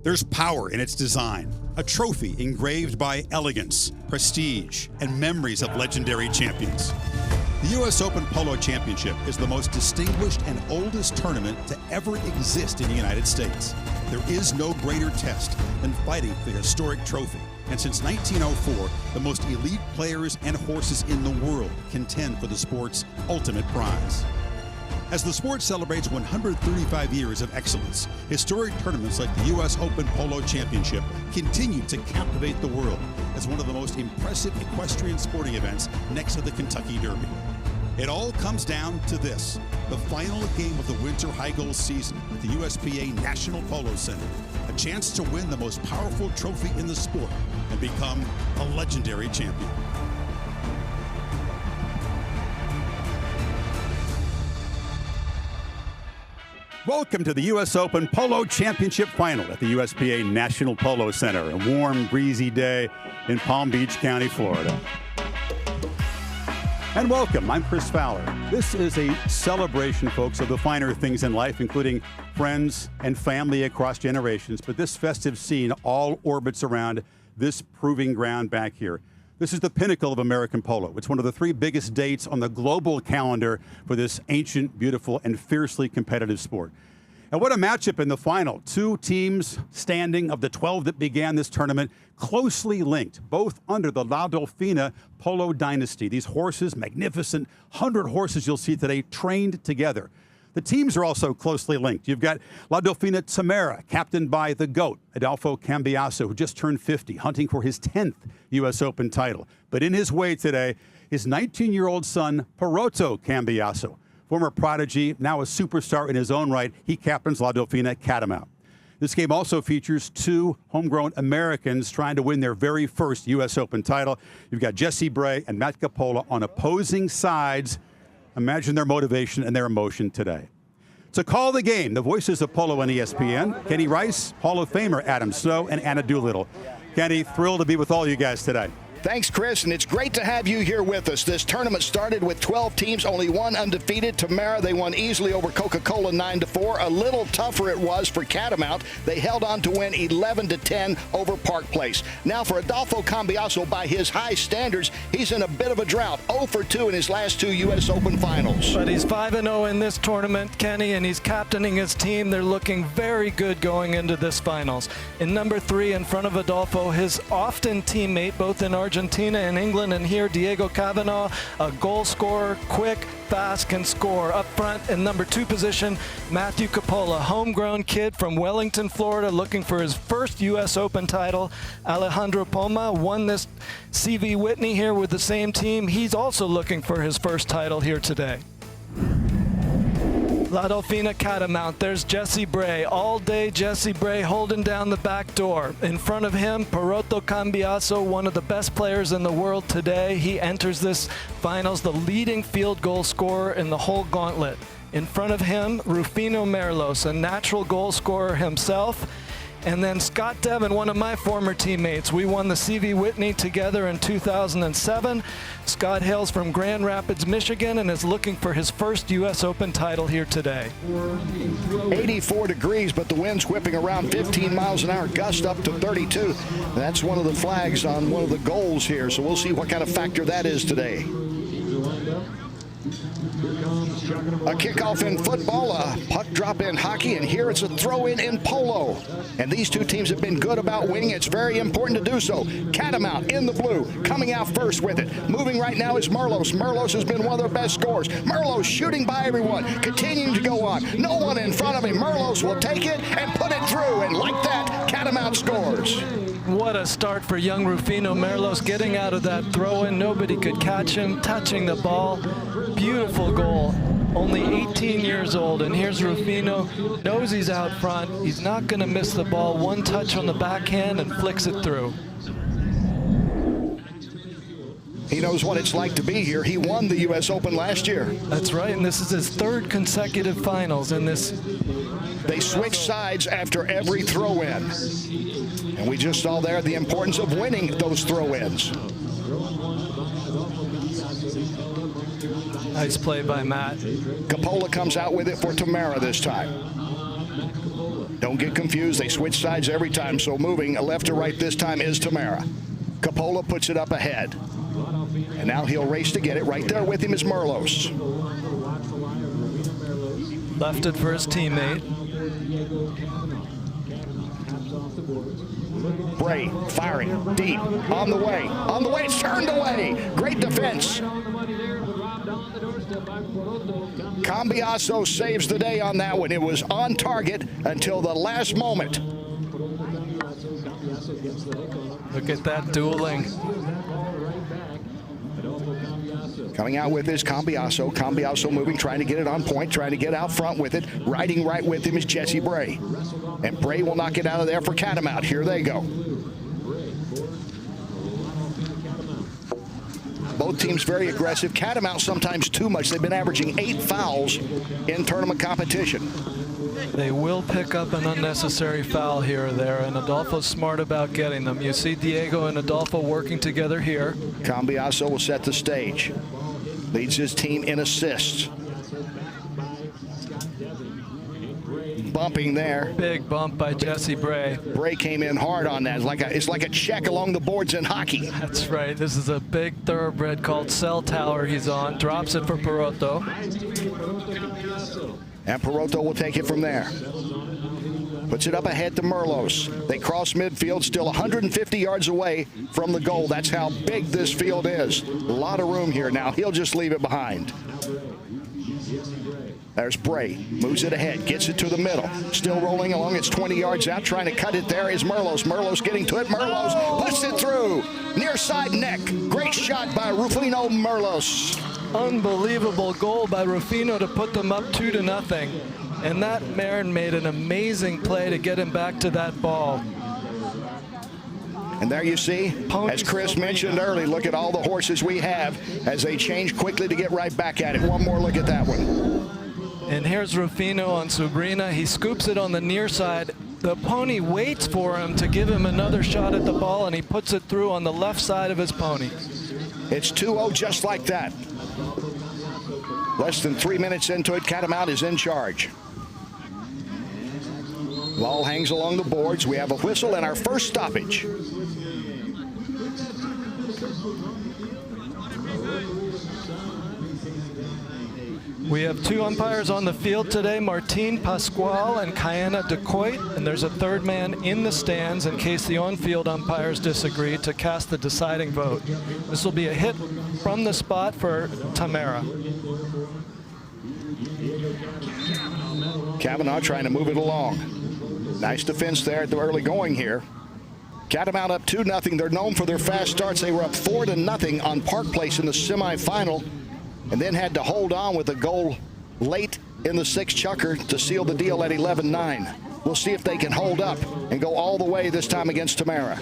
There's power in its design, a trophy engraved by elegance, prestige, and memories of legendary champions. The U.S. Open Polo Championship is the most distinguished and oldest tournament to ever exist in the United States. There is no greater test than fighting for the historic trophy. And since 1904, the most elite players and horses in the world contend for the sport's ultimate prize. As the sport celebrates 135 years of excellence, historic tournaments like the U.S. Open Polo Championship continue to captivate the world as one of the most impressive equestrian sporting events next to the Kentucky Derby. It all comes down to this: the final game of the winter high goal season at the USPA National Polo Center. A chance to win the most powerful trophy in the sport and become a legendary champion. Welcome to the U.S. Open Polo Championship Final at the USPA National Polo Center, a warm, breezy day in Palm Beach County, Florida. And welcome, I'm Chris Fowler. This is a celebration, folks, of the finer things in life, including friends and family across generations. But this festive scene all orbits around this proving ground back here. This is the pinnacle of American polo. It's one of the three biggest dates on the global calendar for this ancient, beautiful, and fiercely competitive sport. And what a matchup in the final. Two teams standing of the 12 that began this tournament, closely linked, both under the La Dolfina Polo dynasty. These horses, magnificent 100 horses you'll see today, trained together. The teams are also closely linked. You've got La Dolfina Tamera, captained by the GOAT, Adolfo Cambiaso, who just turned 50, hunting for his 10th U.S. Open title. But in his way today, his 19-year-old son, Polo Cambiaso, former prodigy, now a superstar in his own right. He captains La Dolfina Catamount. This game also features two homegrown Americans trying to win their very first U.S. Open title. You've got Jessie Bray and Matt Capola on opposing sides. Imagine their motivation and their emotion today. To call the game, the voices of Polo and ESPN, Kenny Rice, Hall of Famer Adam Snow, and Anna Doolittle. Kenny, thrilled to be with all you guys today. Thanks, Chris, and it's great to have you here with us. This tournament started with 12 teams, only one undefeated. Tamera, they won easily over Coca-Cola 9-4. A little tougher it was for Catamount. They held on to win 11-10 over Park Place. Now for Adolfo Cambiaso, by his high standards, he's in a bit of a drought. 0-2 in his last two U.S. Open finals. But he's 5-0 in this tournament, Kenny, and he's captaining his team. They're looking very good going into this finals. In number 3, in front of Adolfo, his often teammate, both in Argentina and England, and here Diego Cavanaugh, a goal scorer, quick, fast, can score. Up front in number 2 position, Matthew Capola, homegrown kid from Wellington, Florida, looking for his first U.S. Open title. Alejandro Poma won this CV Whitney here with the same team. He's also looking for his first title here today. La Dolfina Catamount, there's Jessie Bray. All day Jessie Bray holding down the back door. In front of him, Polo Cambiaso, one of the best players in the world today. He enters this finals the leading field goal scorer in the whole gauntlet. In front of him, Rufino Merlos, a natural goal scorer himself. And then Scott Devon, one of my former teammates. We won the CV Whitney together in 2007. Scott hails from Grand Rapids, Michigan, and is looking for his first U.S. Open title here today. 84 degrees, but the wind's whipping around 15 miles an hour, gust up to 32. That's one of the flags on one of the goals here, so we'll see what kind of factor that is today. A kickoff in football, a puck drop in hockey, and here it's a throw-in in polo. And these two teams have been good about winning. It's very important to do so. Catamount in the blue, coming out first with it. Moving right now is Merlos. Merlos has been one of their best scorers. Merlos shooting by everyone, continuing to go on. No one in front of him. Merlos will take it and put it through, and like that, Catamount scores. What a start for young Rufino Merlos, getting out of that throw-in. Nobody could catch him, touching the ball. Beautiful goal. Only 18 years old, and here's Rufino. Knows he's out front. He's not going to miss the ball. One touch on the backhand and flicks it through. He knows what it's like to be here. He won the U.S. Open last year. That's right, and this is his 3rd consecutive finals in this. They switch sides after every throw-in. And we just saw there the importance of winning those throw-ins. Nice play by Matt. Capola comes out with it for Tamera this time. Don't get confused. They switch sides every time. So moving left to right this time is Tamera. Polo puts it up ahead. And now he'll race to get it. Right there with him is Merlos. Left it for his teammate. Bray firing deep. On the way. On the way. It's turned away. Great defense. Cambiaso saves the day on that one. It was on target until the last moment. Look at that dueling. Coming out with is Cambiaso. Cambiaso moving, trying to get it on point, trying to get out front with it. Riding right with him is Jesse Bray. And Bray will knock it out of there for Catamount. Here they go. Both teams very aggressive. Catamount sometimes too much. They've been averaging 8 fouls in tournament competition. They will pick up an unnecessary foul here or there, and Adolfo's smart about getting them. You see Diego and Adolfo working together here. Cambiaso will set the stage. Leads his team in assists. Bumping there. Big bump by Jesse Bray. Bray came in hard on that. It's like a check along the boards in hockey. That's right. This is a big thoroughbred called Cell Tower he's on. Drops it for Perotto. And Perotto will take it from there. Puts it up ahead to Merlos. They cross midfield, still 150 yards away from the goal. That's how big this field is. A lot of room here now. He'll just leave it behind. There's Bray. Moves it ahead. Gets it to the middle. Still rolling along. It's 20 yards out. Trying to cut it there is Merlos. Merlos getting to it. Merlos puts it through. Near side neck. Great shot by Rufino Merlos. Unbelievable goal by Rufino to put them up 2-0. And that Marin made an amazing play to get him back to that ball. And there you see, as Chris mentioned earlier, look at all the horses we have as they change quickly to get right back at it. One more look at that one. And here's Rufino on Sabrina. He scoops it on the near side. The pony waits for him to give him another shot at the ball, and he puts it through on the left side of his pony. It's 2-0 just like that. Less than 3 minutes into it, Catamount is in charge. Ball hangs along the boards. We have a whistle and our first stoppage. We have 2 umpires on the field today, Martin Pascual and Cayena Decoit, and there's a third man in the stands in case the on-field umpires disagree to cast the deciding vote. This will be a hit from the spot for Tamera. Kavanaugh trying to move it along. Nice defense there at the early going here. Catamount up 2-0. They're known for their fast starts. They were up 4-0 on Park Place in the semifinal, and then had to hold on with a goal late in the 6th chucker to seal the deal at 11-9. We'll see if they can hold up and go all the way this time against Tamera.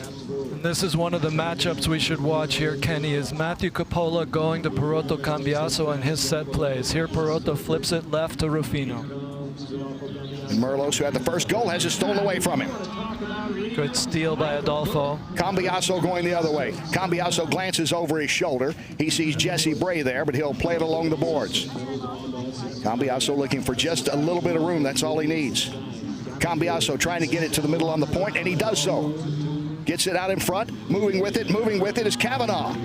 This is one of the matchups we should watch here, Kenny, is Matthew Coppola going to Perotto Cambiaso on his set plays. Here Perotto flips it left to Rufino. And Merlos, who had the first goal, has it stolen away from him. Good steal by Adolfo. Cambiaso going the other way. Cambiaso glances over his shoulder. He sees Jesse Bray there, but he'll play it along the boards. Cambiaso looking for just a little bit of room. That's all he needs. Cambiaso trying to get it to the middle on the point, and he does so. Gets it out in front. Moving with it is Kavanaugh.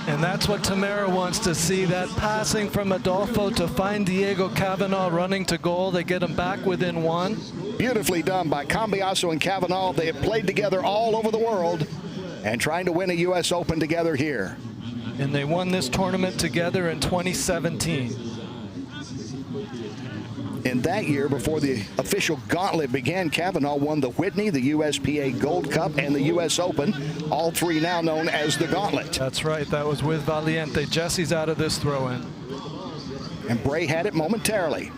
And that's what Tamera wants to see, that passing from Adolfo to find Diego Kavanaugh running to goal. They get him back within 1. Beautifully done by Cambiaso and Kavanaugh. They have played together all over the world and trying to win a U.S. Open together here. And they won this tournament together in 2017. In that year, before the official gauntlet began, Kavanaugh won the Whitney, the USPA Gold Cup, and the U.S. Open, all 3 now known as the Gauntlet. That's right. That was with Valiente. Jesse's out of this throw-in. And Bray had it momentarily.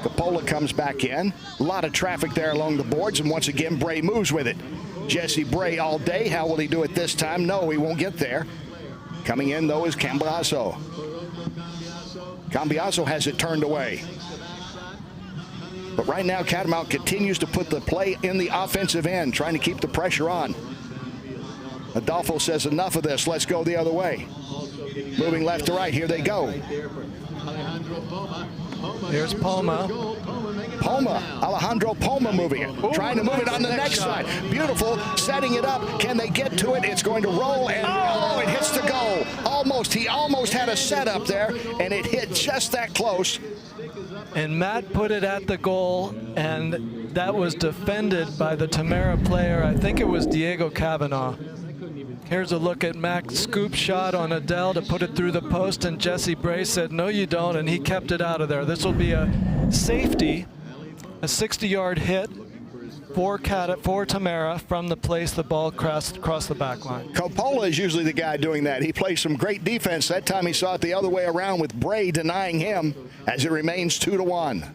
Coppola comes back in. A lot of traffic there along the boards, and once again, Bray moves with it. Jesse Bray all day. How will he do it this time? No, he won't get there. Coming in, though, is Cambiaso. Cambiaso has it turned away. But right now, Catamount continues to put the play in the offensive end, trying to keep the pressure on. Adolfo says enough of this. Let's go the other way. Moving left to right. Here they go. Here's Poma. Alejandro Poma moving it. Trying to move it on the next side. Beautiful, setting it up. Can they get to it? It's going to roll, and oh, it hits the goal. Almost. He almost had a setup there, and it hit just that close. And Matt put it at the goal, and that was defended by the Tamera player. I think it was Diego Cavanaugh. Here's a look at Mac's scoop shot on Adele to put it through the post, and Jesse Bray said, no, you don't, and he kept it out of there. This will be a safety, a 60-yard hit for Tamera from the place the ball crossed the back line. Polo is usually the guy doing that. He plays some great defense. That time he saw it the other way around with Bray denying him as it remains 2-1.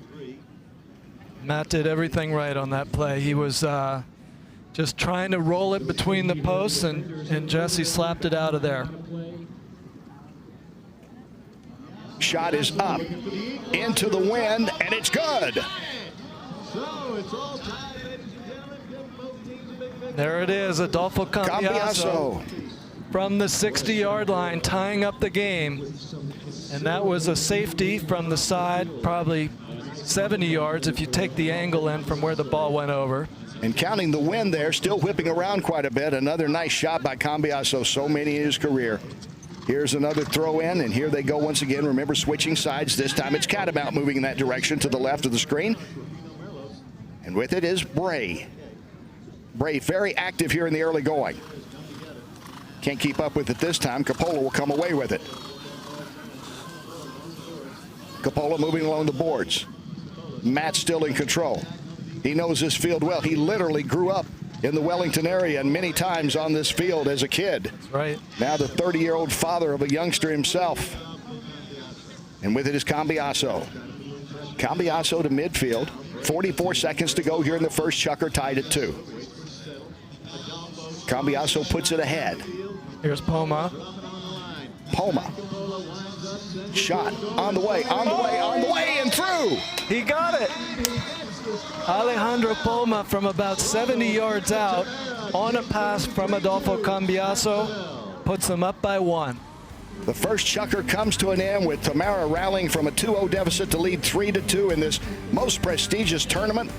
Matt did everything right on that play. He was just trying to roll it between the posts, and Jesse slapped it out of there. Shot is up into the wind, and it's good. There it is, Adolfo Cambiaso from the 60-yard line, tying up the game. And that was a safety from the side, probably 70 yards if you take the angle in from where the ball went over. And counting the wind there, still whipping around quite a bit. Another nice shot by Cambiaso, so many in his career. Here's another throw in, and here they go once again. Remember, switching sides. This time it's Catamount moving in that direction to the left of the screen. And with it is Bray. Bray very active here in the early going. Can't keep up with it this time. Polo will come away with it. Polo moving along the boards. Matt still in control. He knows this field well. He literally grew up in the Wellington area and many times on this field as a kid. That's right. Now the 30-year-old father of a youngster himself. And with it is Cambiaso. Cambiaso to midfield. 44 seconds to go here in the first. Chucker tied at 2. Cambiaso puts it ahead. Here's Poma. Poma. Shot on the way, and through. He got it. Alejandro Poma from about 70 yards out on a pass from Adolfo Cambiaso puts them up by 1. The first chucker comes to an end with Tamera rallying from a 2-0 deficit to lead 3-2 in this most prestigious tournament.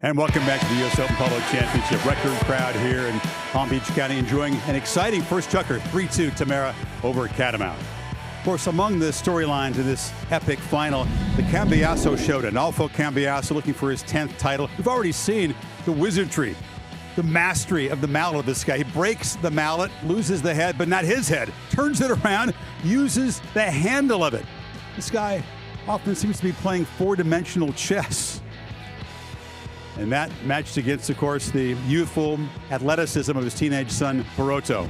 And welcome back to the U.S. Open Polo Championship. Record crowd here in Palm Beach County enjoying an exciting first chukker, 3-2 Tamera over Catamount. Of course, among the storylines in this epic final, the Cambiaso showed Adolfo Cambiaso looking for his 10th title. We've already seen the wizardry, the mastery of the mallet of this guy. He breaks the mallet, loses the head, but not his head. Turns it around, uses the handle of it. This guy often seems to be playing four-dimensional chess. And that matched against, of course, the youthful athleticism of his teenage son, Poroto.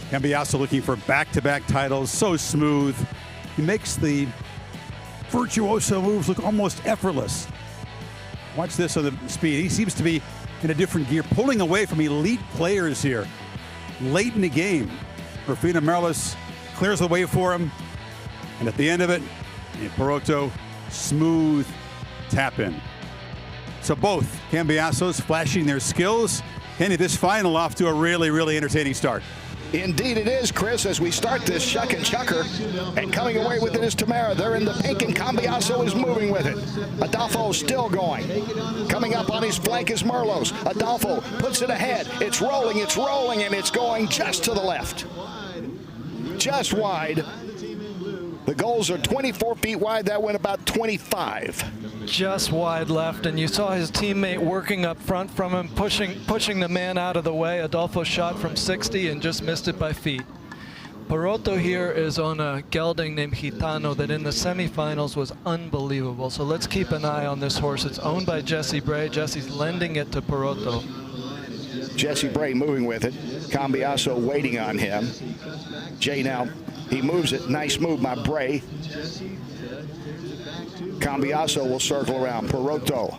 Cambiaso looking for back-to-back titles, so smooth. He makes the virtuoso moves look almost effortless. Watch this on the speed. He seems to be in a different gear, pulling away from elite players here. Late in the game, Dolfina clears the way for him. And at the end of it, Poroto, smooth tap-in. So both Cambiasos flashing their skills. Kenny, this final off to a really, really entertaining start. Indeed it is, Chris, as we start this shuck and chucker. And coming away with it is Tamera. They're in the pink, and Cambiaso is moving with it. Adolfo still going. Coming up on his flank is Merlos. Adolfo puts it ahead. It's rolling, and it's going just to the left. Just wide. The goals are 24 feet wide. That went about 25. Just wide left, and you saw his teammate working up front from him, pushing the man out of the way. Adolfo shot from 60 and just missed it by feet. Poroto here is on a gelding named Gitano that in the semifinals was unbelievable. So let's keep an eye on this horse. It's owned by Jesse Bray. Jesse's lending it to Poroto. Jesse Bray moving with it. Cambiaso waiting on him. Jay now, he moves it. Nice move by Bray. Cambiaso will circle around. Perotto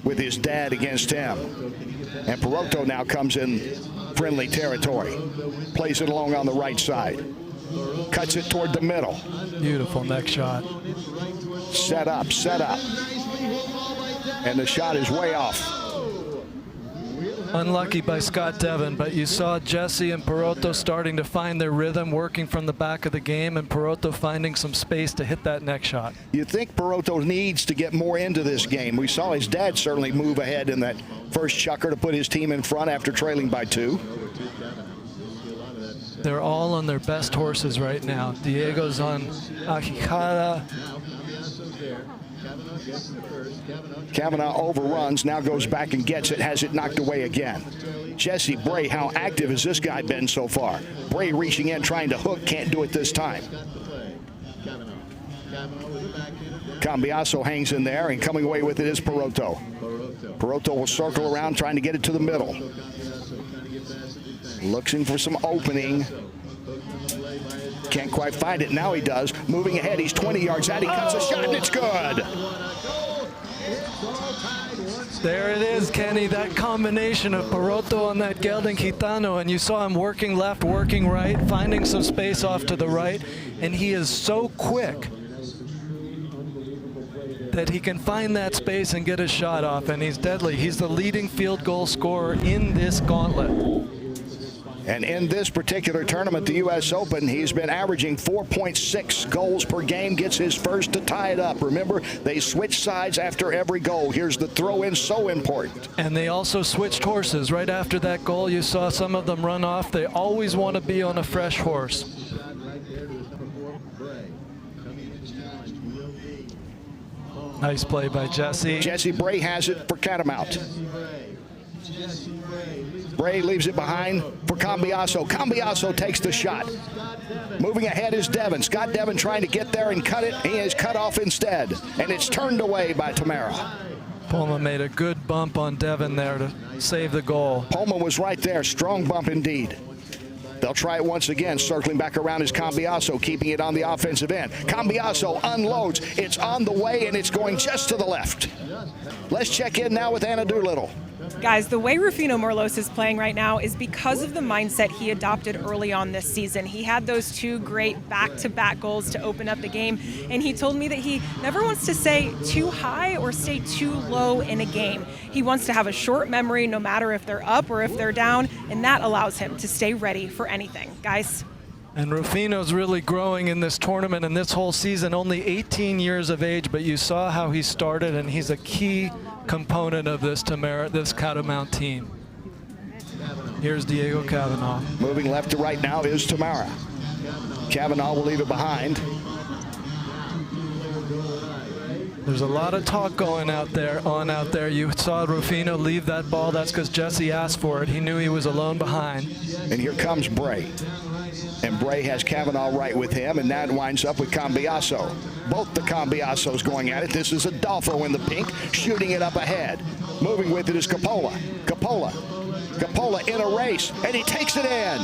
with his dad against him. And Perotto now comes in friendly territory. Plays it along on the right side. Cuts it toward the middle. Beautiful neck shot. Set up, set up. And the shot is way off. Unlucky by Scott Devin, but you saw Jesse and Perotto starting to find their rhythm, working from the back of the game, and Perotto finding some space to hit that neck shot. You think Perotto needs to get more into this game. We saw his dad certainly move ahead in that first chukker to put his team in front after trailing by 2. They're all on their best horses right now. Diego's on Ahijada. Kavanaugh overruns, now goes back and gets it, has it knocked away again. Jesse Bray, how active has this guy been so far? Bray reaching in, trying to hook, can't do it this time. Cambiaso hangs in there, and coming away with it is Perotto. Perotto will circle around, trying to get it to the middle. Looking for some opening. Can't quite find it. Now he does. Moving ahead. He's 20 yards out. He cuts a shot, and it's good. There it is, Kenny. That combination of Perotto on that gelding Gitano, and you saw him working left, working right, finding some space off to the right, and he is so quick that he can find that space and get a shot off, and he's deadly. He's the leading field goal scorer in this gauntlet. And in this particular tournament, the U.S. Open, he's been averaging 4.6 goals per game, gets his first to tie it up. Remember, they switch sides after every goal. Here's the throw-in, so important. And they also switched horses. Right after that goal, you saw some of them run off. They always want to be on a fresh horse. Nice play by Jesse. Jesse Bray has it for Catamount. Bray leaves it behind for Cambiaso. Cambiaso takes the shot. Moving ahead is Devin. Scott Devin trying to get there and cut it. He is cut off instead. And it's turned away by Tamera. Polo made a good bump on Devin there to save the goal. Polo was right there. Strong bump indeed. They'll try it once again. Circling back around is Cambiaso, keeping it on the offensive end. Cambiaso unloads. It's on the way, and it's going just to the left. Let's check in now with Anna Doolittle. Guys, the way Rufino Morelos is playing right now is because of the mindset he adopted early on this season. He had those 2 great back-to-back goals to open up the game, and he told me that he never wants to stay too high or stay too low in a game. He wants to have a short memory no matter if they're up or if they're down, and that allows him to stay ready for anything. Guys. And Rufino's really growing in this tournament and this whole season, only 18 years of age, but you saw how he started, and he's a key component of this Tamera, this Catamount team. Here's Diego Kavanaugh. Moving left to right now is Tamera. Kavanaugh will leave it behind. There's a lot of talk going out there. You saw Rufino leave that ball. That's because Jesse asked for it. He knew he was alone behind. And here comes Bray. And Bray has Kavanaugh right with him, and that winds up with Cambiaso. Both the Cambiasos going at it. This is Adolfo in the pink, shooting it up ahead. Moving with it is Coppola. Coppola in a race, and he takes it in.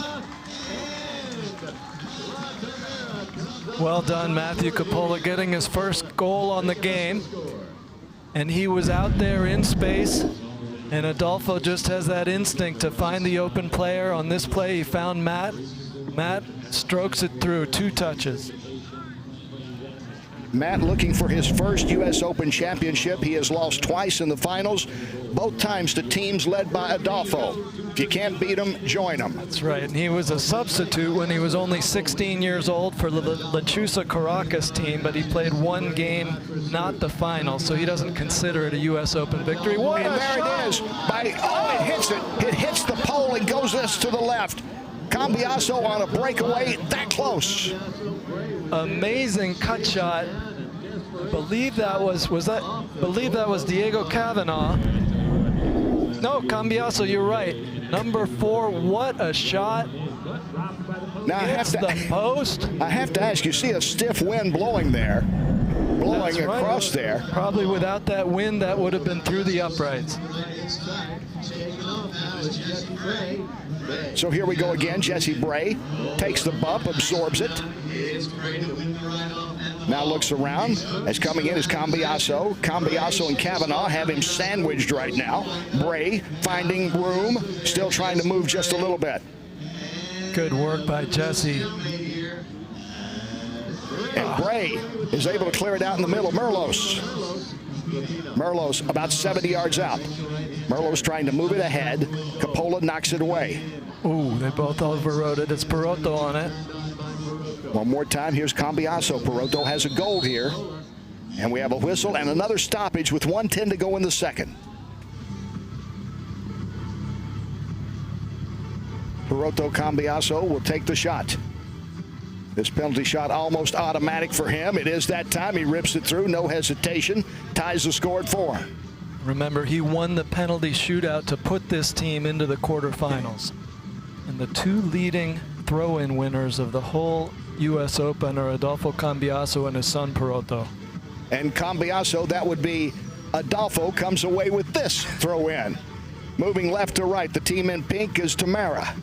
Well done, Matthew Coppola, getting his first goal on the game. And he was out there in space, and Adolfo just has that instinct to find the open player. On this play, he found Matt. Matt strokes it through, 2 touches. Matt looking for his first U.S. Open championship. He has lost twice in the finals, both times to teams led by Adolfo. If you can't beat him, join him. That's right. And he was a substitute when he was only 16 years old for the Lechuza Caracas team, but he played 1 game, not the final, so he doesn't consider it a U.S. Open victory. And there it is. It hits it. It hits the pole and goes this to the left. Cambiaso on a breakaway, that close. Amazing cut shot. Believe that was Diego Kavanaugh. No, Cambiaso, you're right. Number 4, what a shot. Now Hits the post. I have to ask, you see a stiff wind blowing there. Blowing across there. Probably without that wind, that would have been through the uprights. So here we go again. Jesse Bray takes the bump, absorbs it. Now looks around. As coming in is Cambiaso. Cambiaso and Kavanaugh have him sandwiched right now. Bray finding room, still trying to move just a little bit. Good work by Jesse. And Bray is able to clear it out in the middle. Merlos about 70 yards out. Merlos trying to move it ahead. Coppola knocks it away. Ooh, they both overrode it. It's Perotto on it. One more time, here's Cambiaso. Perotto has a goal here. And we have a whistle and another stoppage with 1:10 to go in the second. Perotto Cambiaso will take the shot. This penalty shot almost automatic for him. It is that time. He rips it through, no hesitation. Ties the score at 4. Remember, he won the penalty shootout to put this team into the quarterfinals. And the two leading throw-in winners of the whole U.S. Open are Adolfo Cambiaso and his son Perotto. And Cambiaso, that would be Adolfo, comes away with this throw-in. Moving left to right, the team in pink is Tamera.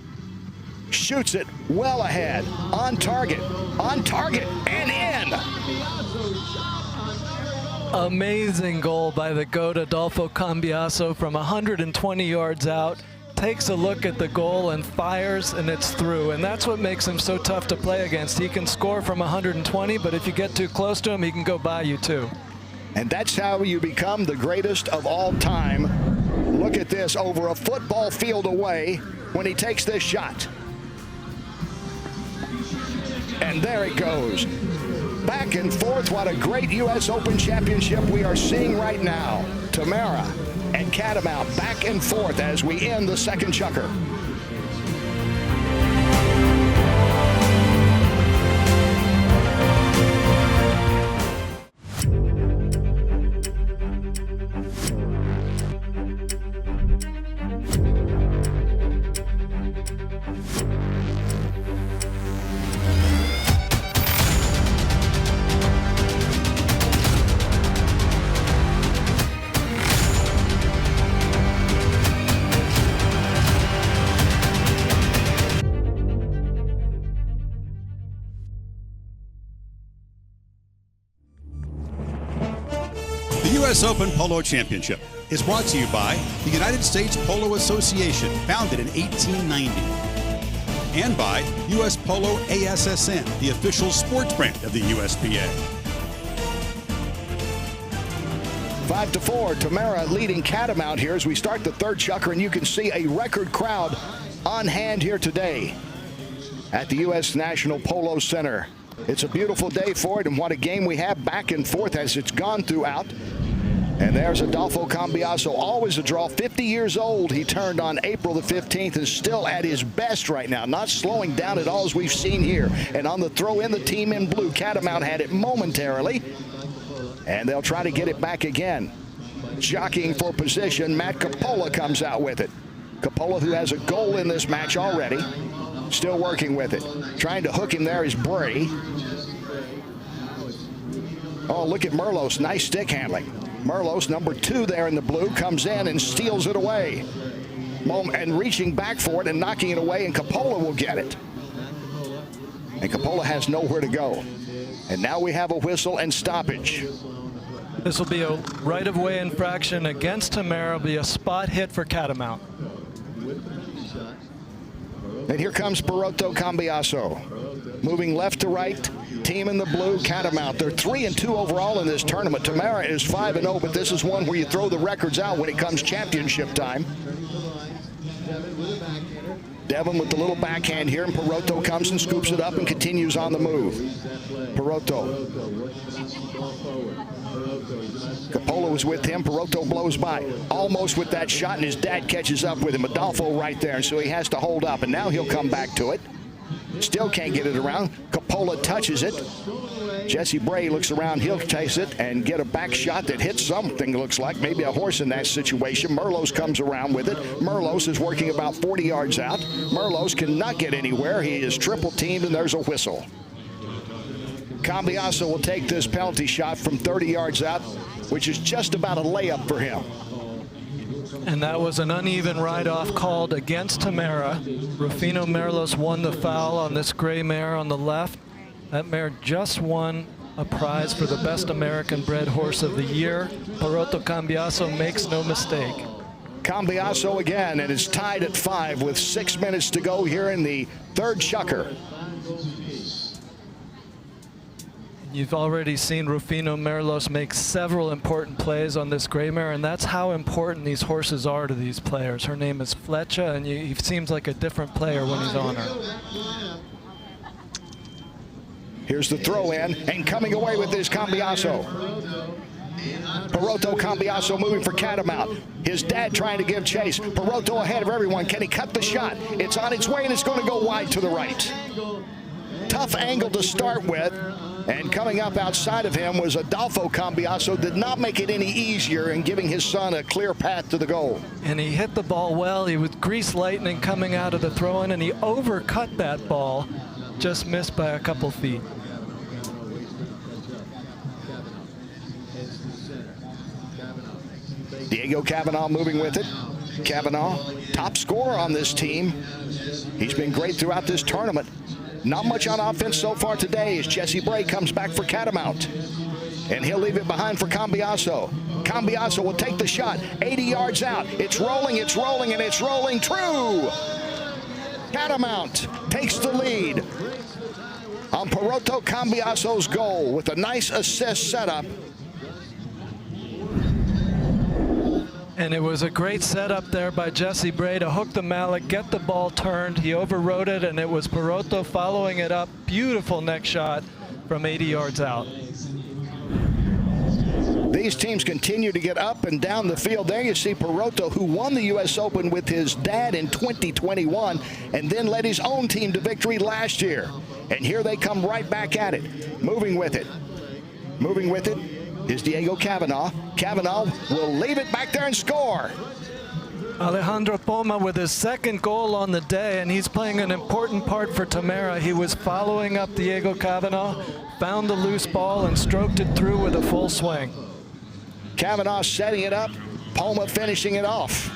Shoots it well ahead, on target, and in. Amazing goal by the GOAT Adolfo Cambiaso from 120 yards out. Takes a look at the goal and fires, and it's through. And that's what makes him so tough to play against. He can score from 120, but if you get too close to him, he can go by you too. And that's how you become the greatest of all time. Look at this, over a football field away when he takes this shot. And there it goes. Back and forth. What a great U.S. Open championship we are seeing right now. Tamera and Catamount back and forth as we end the second chukker. The U.S. Open Polo Championship is brought to you by the United States Polo Association, founded in 1890. And by U.S. Polo ASSN, the official sports brand of the USPA. 5-4, Tamera leading Catamount here as we start the third chukker, and you can see a record crowd on hand here today at the U.S. National Polo Center. It's a beautiful day for it, and what a game we have back and forth as it's gone throughout. And there's Adolfo Cambiaso, always a draw. 50 years old he turned on April the 15th, and still at his best right now. Not slowing down at all as we've seen here. And on the throw in, the team in blue, Catamount had it momentarily. And they'll try to get it back again. Jockeying for position, Matt Coppola comes out with it. Coppola, who has a goal in this match already, still working with it. Trying to hook him there is Bray. Oh, look at Merlos, nice stick handling. Merlos, number 2 there in the blue, comes in and steals it away. And reaching back for it and knocking it away, and Coppola will get it. And Coppola has nowhere to go. And now we have a whistle and stoppage. This will be a right-of-way infraction against Tamera. It'll be a spot hit for Catamount. And here comes Perotto Cambiaso. Moving left to right. Team in the blue, Catamount. They're 3-2 overall in this tournament. Tamera is 5-0, but this is one where you throw the records out when it comes championship time. Devin with the little backhand here, and Perotto comes and scoops it up and continues on the move. Perotto. Coppola was with him. Perotto blows by. Almost with that shot, and his dad catches up with him. Adolfo right there, and so he has to hold up, and now he'll come back to it. Still can't get it around. Coppola touches it. Jesse Bray looks around. He'll chase it and get a back shot that hits something, looks like. Maybe a horse in that situation. Merlos comes around with it. Merlos is working about 40 yards out. Merlos cannot get anywhere. He is triple teamed, and there's a whistle. Cambiaso will take this penalty shot from 30 yards out, which is just about a layup for him. And that was an uneven ride-off called against Tamera. Rufino Merlos won the foul on this gray mare on the left. That mare just won a prize for the best American-bred horse of the year. Poroto Cambiaso makes no mistake. Cambiaso again, and it's tied at 5 with 6 minutes to go here in the third chukker. You've already seen Rufino Merlos make several important plays on this gray mare, and that's how important these horses are to these players. Her name is Flecha, and he seems like a different player when he's on her. Here's the throw in, and coming away with this Cambiaso. Poroto Cambiaso moving for Catamount. His dad trying to give chase. Poroto ahead of everyone. Can he cut the shot? It's on its way, and it's going to go wide to the right. Tough angle to start with, and coming up outside of him was Adolfo Cambiaso. Did not make it any easier in giving his son a clear path to the goal. And he hit the ball well. He was grease lightning coming out of the throw-in, and he overcut that ball. Just missed by a couple feet. Diego Cavanaugh moving with it. Cavanaugh, top scorer on this team. He's been great throughout this tournament. Not much on offense so far today as Jesse Bray comes back for Catamount. And he'll leave it behind for Cambiaso. Cambiaso will take the shot, 80 yards out. It's rolling, and it's rolling true. Catamount takes the lead on Poroto Cambiaso's goal with a nice assist setup. And it was a great setup there by Jesse Bray to hook the mallet, get the ball turned. He overrode it, and it was Poroto following it up. Beautiful neck shot from 80 yards out. These teams continue to get up and down the field. There you see Poroto, who won the U.S. Open with his dad in 2021 and then led his own team to victory last year. And here they come right back at it. Moving with it is Diego Cavanaugh. Cavanaugh will leave it back there and score. Alejandro Poma with his second goal on the day, and he's playing an important part for Tamera. He was following up Diego Cavanaugh, found the loose ball, and stroked it through with a full swing. Cavanaugh setting it up, Poma finishing it off.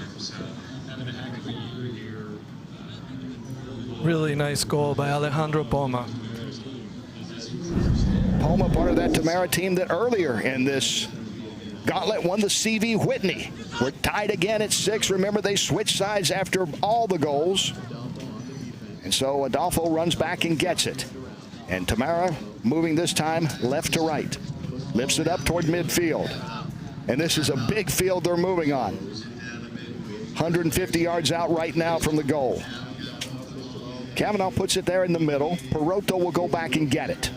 Really nice goal by Alejandro Poma. Poma, part of that Tamera team that earlier in this gauntlet won the CV Whitney. We're tied again at 6. Remember, they switched sides after all the goals. And so Adolfo runs back and gets it. And Tamera moving this time left to right. Lifts it up toward midfield. And this is a big field they're moving on. 150 yards out right now from the goal. Cavanaugh puts it there in the middle. Poroto will go back and get it.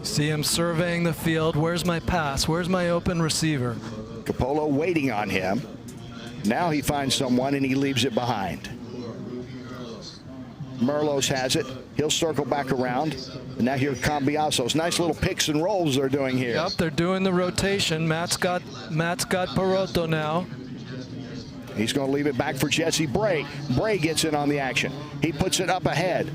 See him surveying the field. Where's my pass? Where's my open receiver? Polo waiting on him. Now he finds someone and he leaves it behind. Merlos has it. He'll circle back around. And now here Cambiaso's nice little picks and rolls they're doing here. Yep, they're doing the rotation. Matt's got Poroto now. He's going to leave it back for Jesse Bray. Bray gets in on the action. He puts it up ahead.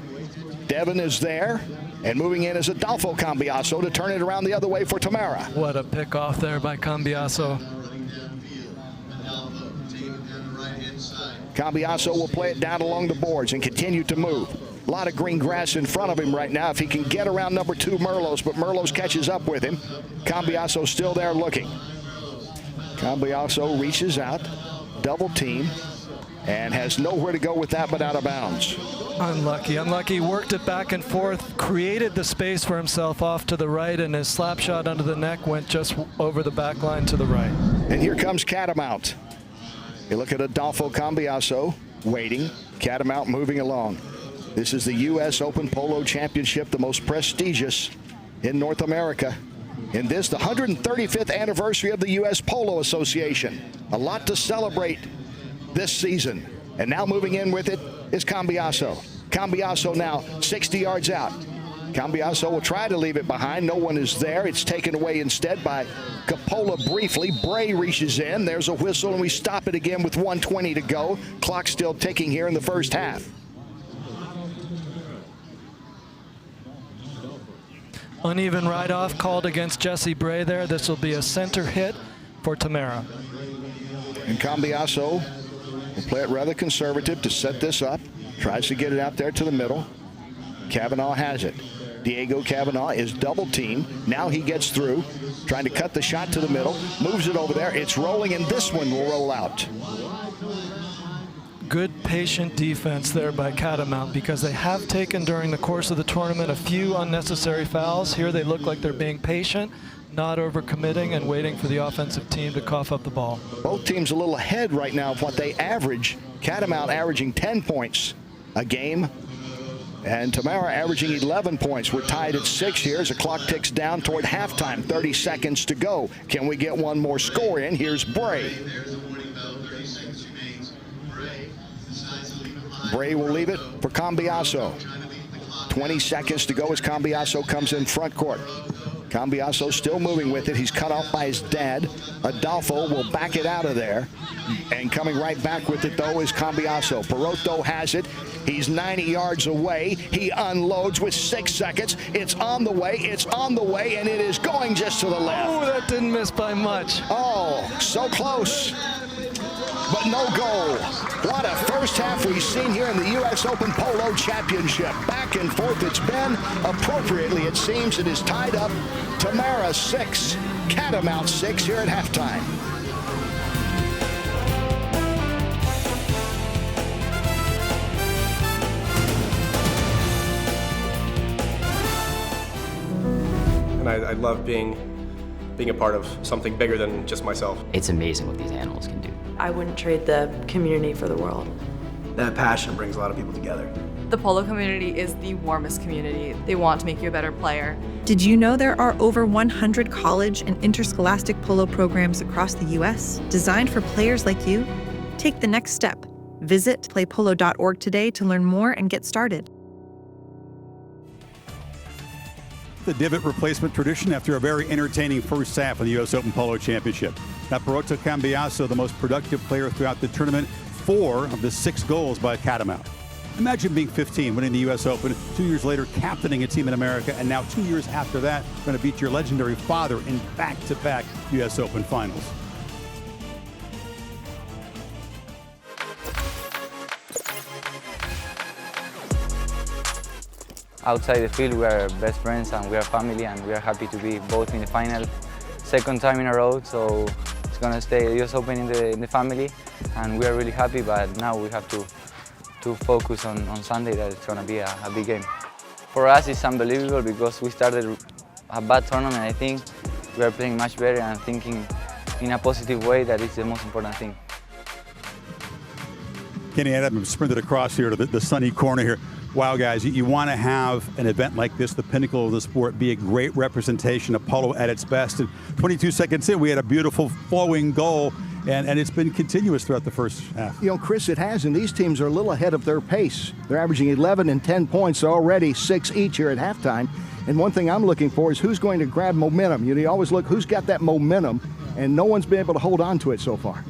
Devin is there. And moving in is Adolfo Cambiaso to turn it around the other way for Tamera. What a pick off there by Cambiaso. Cambiaso will play it down along the boards and continue to move. A lot of green grass in front of him right now if he can get around number 2 Merlos, but Merlos catches up with him. Cambiaso still there looking. Cambiaso reaches out, double team, and has nowhere to go with that but out of bounds. Unlucky. Worked it back and forth, created the space for himself off to the right, and his slap shot under the neck went just over the back line to the right. And here comes Catamount. You look at Adolfo Cambiaso waiting. Catamount moving along. This is the U.S. Open Polo Championship, the most prestigious in North America. In this, the 135th anniversary of the U.S. Polo Association. A lot to celebrate this season. And now moving in with it is Cambiaso. Cambiaso now 60 yards out. Cambiaso will try to leave it behind. No one is there. It's taken away instead by Capola briefly. Bray reaches in. There's a whistle, and we stop it again with 1:20 to go. Clock still ticking here in the first half. Uneven ride-off called against Jesse Bray there. This will be a center hit for Tamera. And Cambiaso will play it rather conservative to set this up. Tries to get it out there to the middle. Kavanaugh has it. Diego Kavanaugh is double teamed. Now he gets through, trying to cut the shot to the middle. Moves it over there. It's rolling, and this one will roll out. Good patient defense there by Catamount, because they have taken during the course of the tournament a few unnecessary fouls. Here they look like they're being patient, not overcommitting, and waiting for the offensive team to cough up the ball. Both teams a little ahead right now of what they average. Catamount averaging 10 points a game, and Tamera averaging 11 points. We're tied at 6 here as the clock ticks down toward halftime. 30 seconds to go. Can we get one more score in? Here's Bray. Bray will leave it for Cambiaso. 20 seconds to go as Cambiaso comes in front court. Cambiaso still moving with it. He's cut off by his dad. Adolfo will back it out of there. And coming right back with it, though, is Cambiaso. Perotto has it. He's 90 yards away. He unloads with 6 seconds. It's on the way. It's on the way, and it is going just to the left. Oh, that didn't miss by much. Oh, so close, but no goal. What a first half we've seen here in the U.S. Open Polo Championship. Back and forth it's been. Appropriately, it seems it is tied up. Tamera 6, Catamount 6 here at halftime. And I love being a part of something bigger than just myself. It's amazing what these animals can do. I wouldn't trade the community for the world. That passion brings a lot of people together. The polo community is the warmest community. They want to make you a better player. Did you know there are over 100 college and interscholastic polo programs across the U.S. designed for players like you? Take the next step. Visit playpolo.org today to learn more and get started. The divot replacement tradition after a very entertaining first half of the U.S. Open Polo Championship. Now, Perotto Cambiaso, the most productive player throughout the tournament, 4 of the 6 goals by Catamount. Imagine being 15, winning the U.S. Open, 2 years later captaining a team in America, and now 2 years after that, going to beat your legendary father in back-to-back U.S. Open finals. Outside the field, we are best friends and we are family, and we are happy to be both in the final, second time in a row. So it's going to stay the US Open in the family, and we are really happy. But now we have to focus on Sunday. That it's going to be a big game. For us, it's unbelievable because we started a bad tournament. I think we are playing much better and thinking in a positive way. That is the most important thing. Kenny Adams sprinted across here to the sunny corner here. Wow, guys, you want to have an event like this, the pinnacle of the sport, be a great representation of polo at its best. And 22 seconds in, we had a beautiful flowing goal, and it's been continuous throughout the first half. You know, Chris, it has, and these teams are a little ahead of their pace. They're averaging 11 and 10 points already, 6 each here at halftime. And one thing I'm looking for is who's going to grab momentum. You always look who's got that momentum, and no one's been able to hold on to it so far.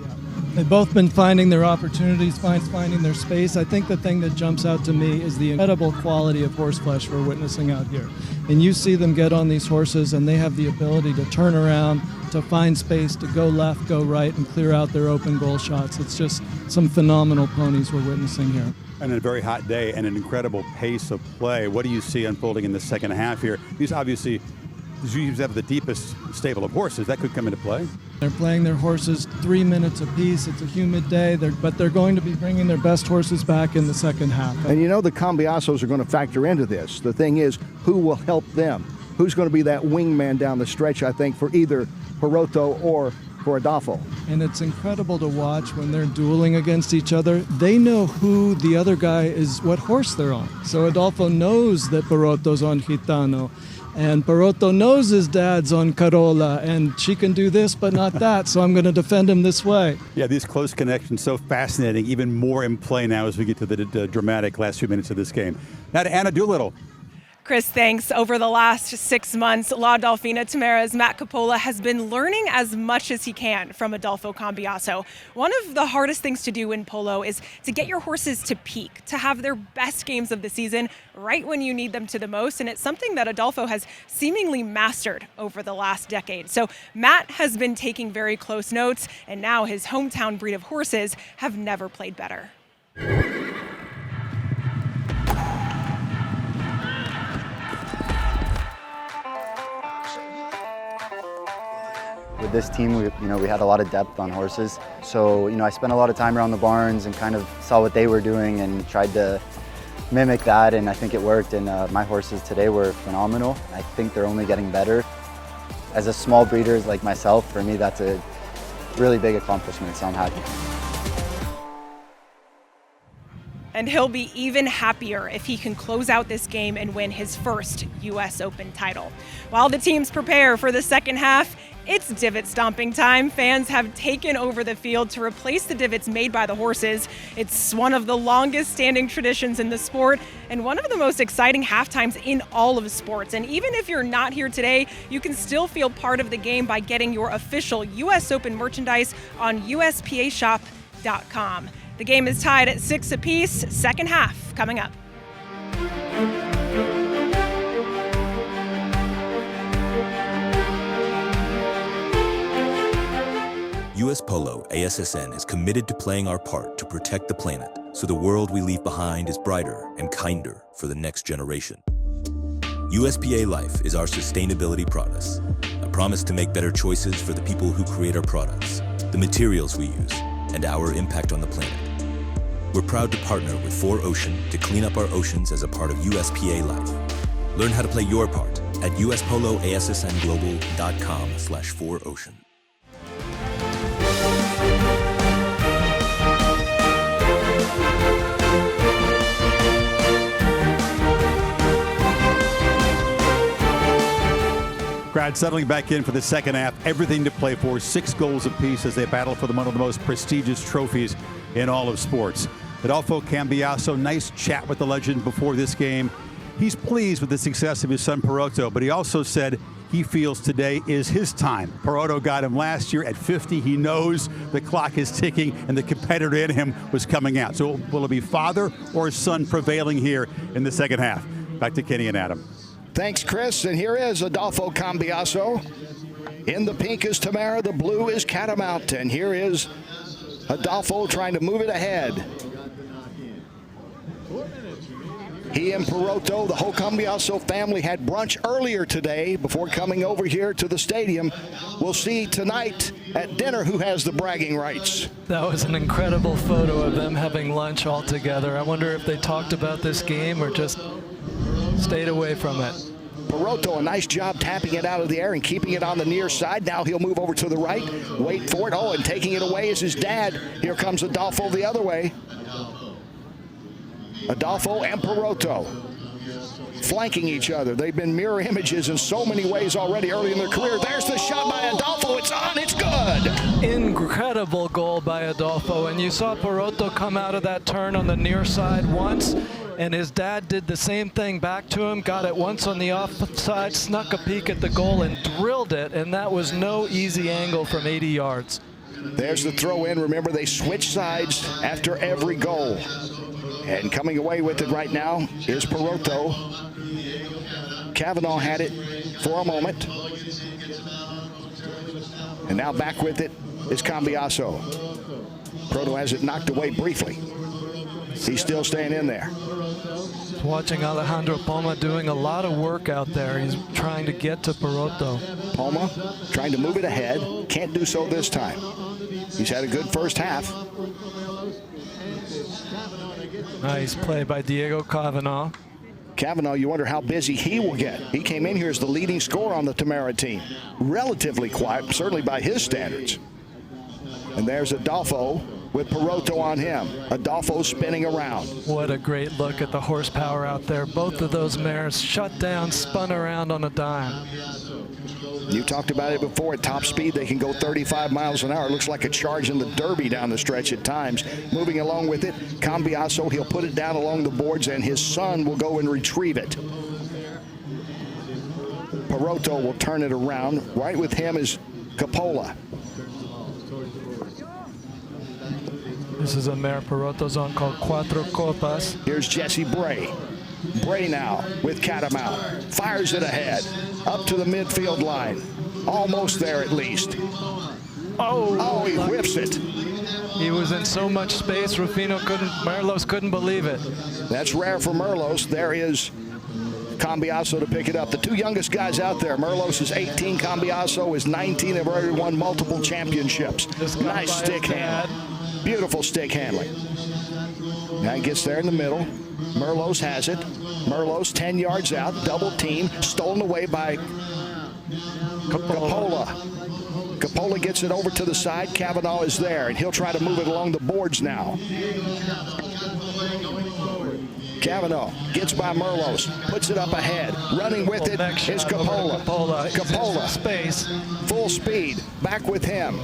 They've both been finding their opportunities, finding their space. I think the thing that jumps out to me is the incredible quality of horseflesh we're witnessing out here. And you see them get on these horses, and they have the ability to turn around, to find space, to go left, go right, and clear out their open goal shots. It's just some phenomenal ponies we're witnessing here. And a very hot day and an incredible pace of play. What do you see unfolding in the second half here? These obviously have the deepest stable of horses. That could come into play. They're playing their horses 3 minutes apiece. It's a humid day, but they're going to be bringing their best horses back in the second half. And you know the Cambiasos are going to factor into this. The thing is, who will help them? Who's going to be that wingman down the stretch, I think, for either Perotto or for Adolfo? And it's incredible to watch when they're dueling against each other. They know who the other guy is, what horse they're on. So Adolfo knows that Perotto's on Gitano. And Perotto knows his dad's on Carola, and she can do this but not that, so I'm going to defend him this way. Yeah, these close connections, so fascinating, even more in play now as we get to the dramatic last few minutes of this game. Now to Anna Doolittle. Chris, thanks. Over the last 6 months, La Dolfina Tamera's Matt Coppola has been learning as much as he can from Adolfo Cambiaso. One of the hardest things to do in polo is to get your horses to peak, to have their best games of the season right when you need them to the most, and it's something that Adolfo has seemingly mastered over the last decade. So Matt has been taking very close notes, and now his hometown breed of horses have never played better. With this team, we had a lot of depth on horses. So, I spent a lot of time around the barns and kind of saw what they were doing and tried to mimic that, and I think it worked. And my horses today were phenomenal. I think they're only getting better. As a small breeder like myself, for me, that's a really big accomplishment, so I'm happy. And he'll be even happier if he can close out this game and win his first U.S. Open title. While the teams prepare for the second half, it's divot stomping time. Fans have taken over the field to replace the divots made by the horses. It's one of the longest standing traditions in the sport and one of the most exciting halftimes in all of sports. And even if you're not here today, you can still feel part of the game by getting your official U.S. Open merchandise on USPAshop.com. The game is tied at 6 apiece. Second half coming up. US Polo ASSN is committed to playing our part to protect the planet so the world we leave behind is brighter and kinder for the next generation. USPA Life is our sustainability promise, a promise to make better choices for the people who create our products, the materials we use, and our impact on the planet. We're proud to partner with 4Ocean to clean up our oceans as a part of USPA Life. Learn how to play your part at uspoloassnglobal.com/4ocean. Crowd settling back in for the second half. Everything to play for. 6 goals apiece as they battle for one of the most prestigious trophies in all of sports. Adolfo Cambiaso, nice chat with the legend before this game. He's pleased with the success of his son Poroto, but he also said he feels today is his time. Poroto got him last year at 50. He knows the clock is ticking and the competitor in him was coming out. So will it be father or son prevailing here in the second half? Back to Kenny and Adam. Thanks, Chris. And here is Adolfo Cambiaso. In the pink is Tamera, the blue is Catamount. And here is Adolfo trying to move it ahead. He and Poroto, the whole Cambiaso family, had brunch earlier today before coming over here to the stadium. We'll see tonight at dinner who has the bragging rights. That was an incredible photo of them having lunch all together. I wonder if they talked about this game or just stayed away from it. Poroto, a nice job tapping it out of the air and keeping it on the near side. Now he'll move over to the right, wait for it. Oh, and taking it away is his dad. Here comes Adolfo the other way. Adolfo and Poroto flanking each other. They've been mirror images in so many ways already early in their career. There's the shot by Adolfo. It's on. It's good. Incredible goal by Adolfo. And you saw Poroto come out of that turn on the near side once, and his dad did the same thing back to him, got it once on the offside, snuck a peek at the goal and drilled it, and that was no easy angle from 80 yards. There's the throw in. Remember, they switch sides after every goal. And coming away with it right now is Poroto. Kavanaugh had it for a moment. And now back with it is Cambiaso. Poroto has it knocked away briefly. He's still staying in there. Watching Alejandro Poma doing a lot of work out there. He's trying to get to Poroto. Poma trying to move it ahead. Can't do so this time. He's had a good first half. Nice play by Diego Kavanaugh. Kavanaugh, you wonder how busy he will get. He came in here as the leading scorer on the Tamera team. Relatively quiet, certainly by his standards. And there's Adolfo with Poroto on him. Adolfo spinning around. What a great look at the horsepower out there. Both of those mares shut down, spun around on a dime. You talked about it before. At top speed, they can go 35 miles an hour. It looks like a charge in the Derby down the stretch at times. Moving along with it, Cambiaso, he'll put it down along the boards, and his son will go and retrieve it. Poroto will turn it around. Right with him is Coppola. This is a mare Poroto's on called Cuatro Copas. Here's Jesse Bray. Bray now with Catamount. Fires it ahead. Up to the midfield line. Almost there at least. Oh, he whips it. He was in so much space, Merlos couldn't believe it. That's rare for Merlos. There is Cambiaso to pick it up. The two youngest guys out there, Merlos is 18, Cambiaso is 19. They've already won multiple championships. Nice stick handling. Beautiful stick handling. Now he gets there in the middle. Merlos has it. Merlos 10 yards out, double team, stolen away by Coppola. Coppola gets it over to the side. Kavanaugh is there, and he'll try to move it along the boards now. Kavanaugh gets by Merlos, puts it up ahead. Running with it is Coppola. Coppola, space. Full speed, back with him.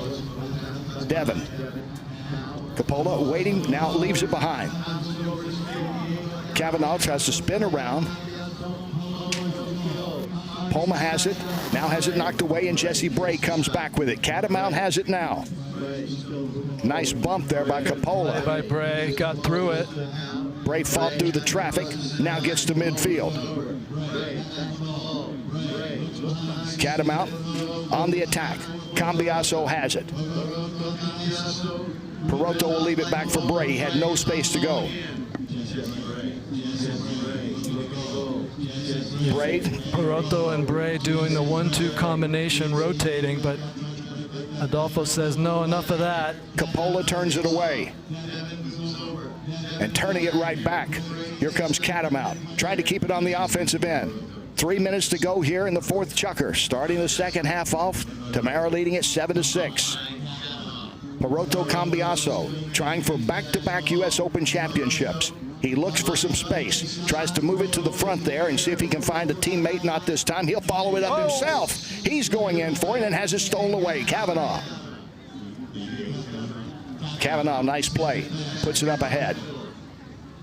Devin. Coppola waiting, now leaves it behind. Kavanaugh tries to spin around. Poma has it, now has it knocked away, and Jesse Bray comes back with it. Catamount has it now. Nice bump there by Coppola. By Bray, got through it. Bray fought through the traffic, now gets to midfield. Catamount on the attack. Cambiaso has it. Poroto will leave it back for Bray. He had no space to go. Bray. Poroto and Bray doing the 1-2 combination, rotating, but Adolfo says no, enough of that. Coppola turns it away. And turning it right back. Here comes Catamount. Trying to keep it on the offensive end. 3 minutes to go here in the fourth chukker. Starting the second half off. Tamera leading it 7-6. Poroto Cambiaso trying for back-to-back U.S. Open championships. He looks for some space, tries to move it to the front there and see if he can find a teammate. Not this time. He'll follow it up himself. He's going in for it and has it stolen away. Kavanaugh. Kavanaugh, nice play. Puts it up ahead.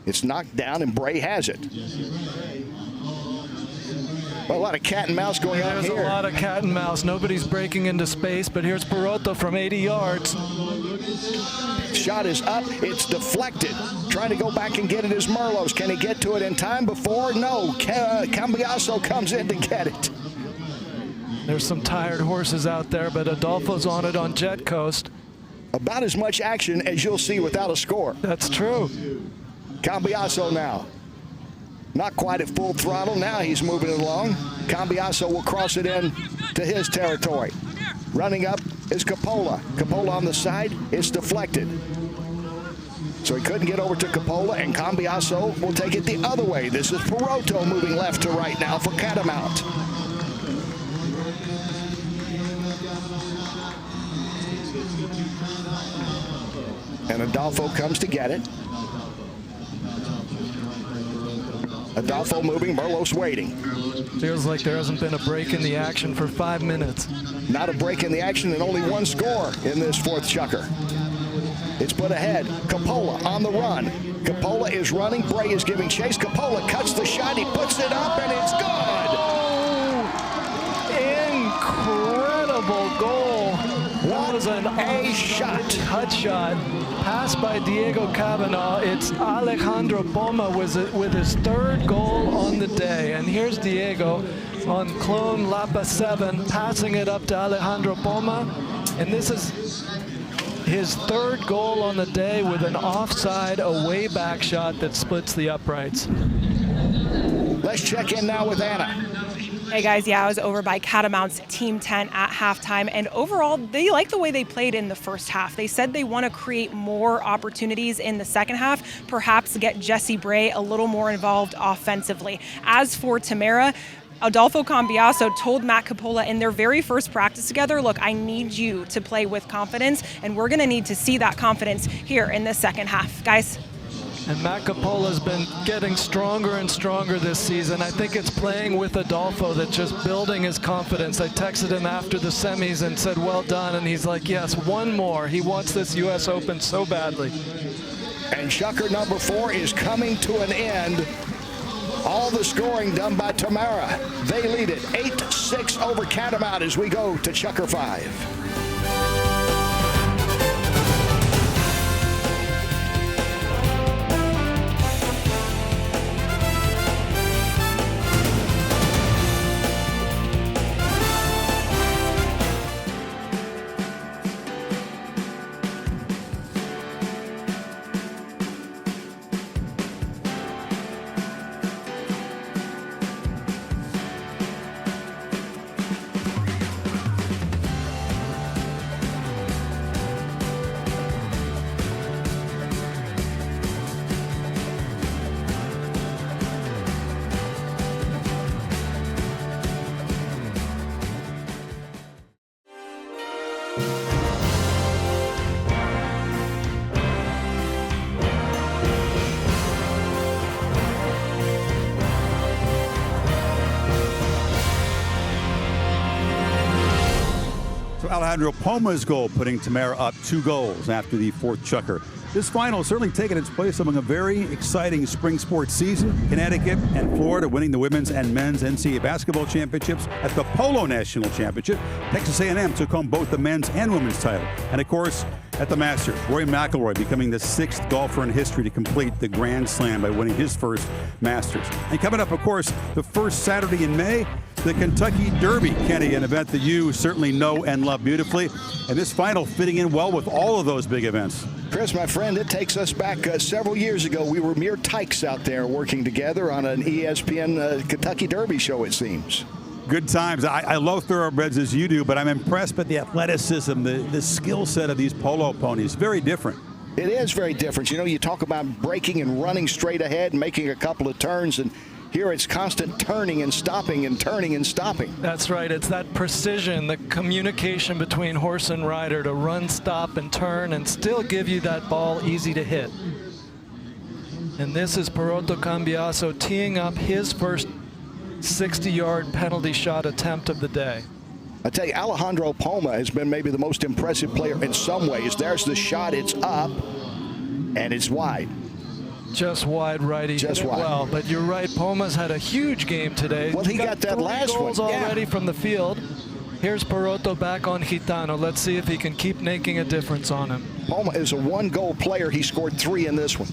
It's knocked down and Bray has it. Well, a lot of cat and mouse going on here. There's a lot of cat and mouse. Nobody's breaking into space, but here's Poroto from 80 yards. Shot is up. It's deflected. Trying to go back and get it is Merlos. Can he get to it in time before? No. Cambiaso comes in to get it. There's some tired horses out there, but Adolfo's on it on Jet Coast. About as much action as you'll see without a score. That's true. Cambiaso now. Not quite at full throttle. Now he's moving it along. Cambiaso will cross it in to his territory. Running up is Coppola. Coppola on the side. It's deflected. So he couldn't get over to Coppola, and Cambiaso will take it the other way. This is Poroto moving left to right now for Catamount. And Adolfo comes to get it. Adolfo moving, Merlos waiting. Feels like there hasn't been a break in the action for 5 minutes. Not a break in the action and only one score in this fourth chukker. It's put ahead. Coppola on the run. Coppola is running. Bray is giving chase. Coppola cuts the shot. He puts it up and it's good. Incredible goal. That was an shot. Cut shot. Pass by Diego Kavanaugh. It's Alejandro Poma with his third goal on the day. And here's Diego on Clone Lapa 7, passing it up to Alejandro Poma. And this is his third goal on the day with an offside away back shot that splits the uprights. Let's check in now with Anna. Hey guys, yeah, I was over by Catamount's team tent at halftime, and overall, they like the way they played in the first half. They said they want to create more opportunities in the second half, perhaps get Jesse Bray a little more involved offensively. As for Tamera, Adolfo Cambiaso told Matt Coppola in their very first practice together, look, I need you to play with confidence, and we're going to need to see that confidence here in the second half. Guys? And Matt Coppola's been getting stronger and stronger this season. I think it's playing with Adolfo that's just building his confidence. I texted him after the semis and said, well done. And he's like, yes, one more. He wants this U.S. Open so badly. And chukker number 4 is coming to an end. All the scoring done by Tamera. They lead it 8-6 over Catamount as we go to Chucker 5. Alejandro Poma's goal putting Tamera up 2 goals after the 4th chucker. This final has certainly taken its place among a very exciting spring sports season. Connecticut and Florida winning the women's and men's NCAA basketball championships. At the Polo National Championship, Texas A&M took home both the men's and women's title. And of course, at the Masters, Rory McIlroy becoming the 6th golfer in history to complete the Grand Slam by winning his first Masters. And coming up, of course, the first Saturday in May, the Kentucky Derby, Kenny, an event that you certainly know and love beautifully. And this final fitting in well with all of those big events. Chris, my friend, it takes us back several years ago. We were mere tykes out there working together on an ESPN Kentucky Derby show, it seems. Good times. I love thoroughbreds as you do, but I'm impressed by the athleticism, the skill set of these polo ponies. Very different. It is very different. You know, you talk about braking and running straight ahead and making a couple of turns, and here it's constant turning and stopping and turning and stopping. That's right. It's that precision, the communication between horse and rider to run, stop, and turn and still give you that ball easy to hit. And this is Poroto Cambiaso teeing up his first 60-yard penalty shot attempt of the day. I tell you, Alejandro Poma has been maybe the most impressive player in some ways. There's the shot. It's up, and it's wide. Just wide right. He hit it well, but you're right. Poma's had a huge game today. Well, he got that last one. 3 goals already from the field. Here's Poroto back on Gitano. Let's see if he can keep making a difference on him. Poma is a 1-goal player. He scored 3 in this one,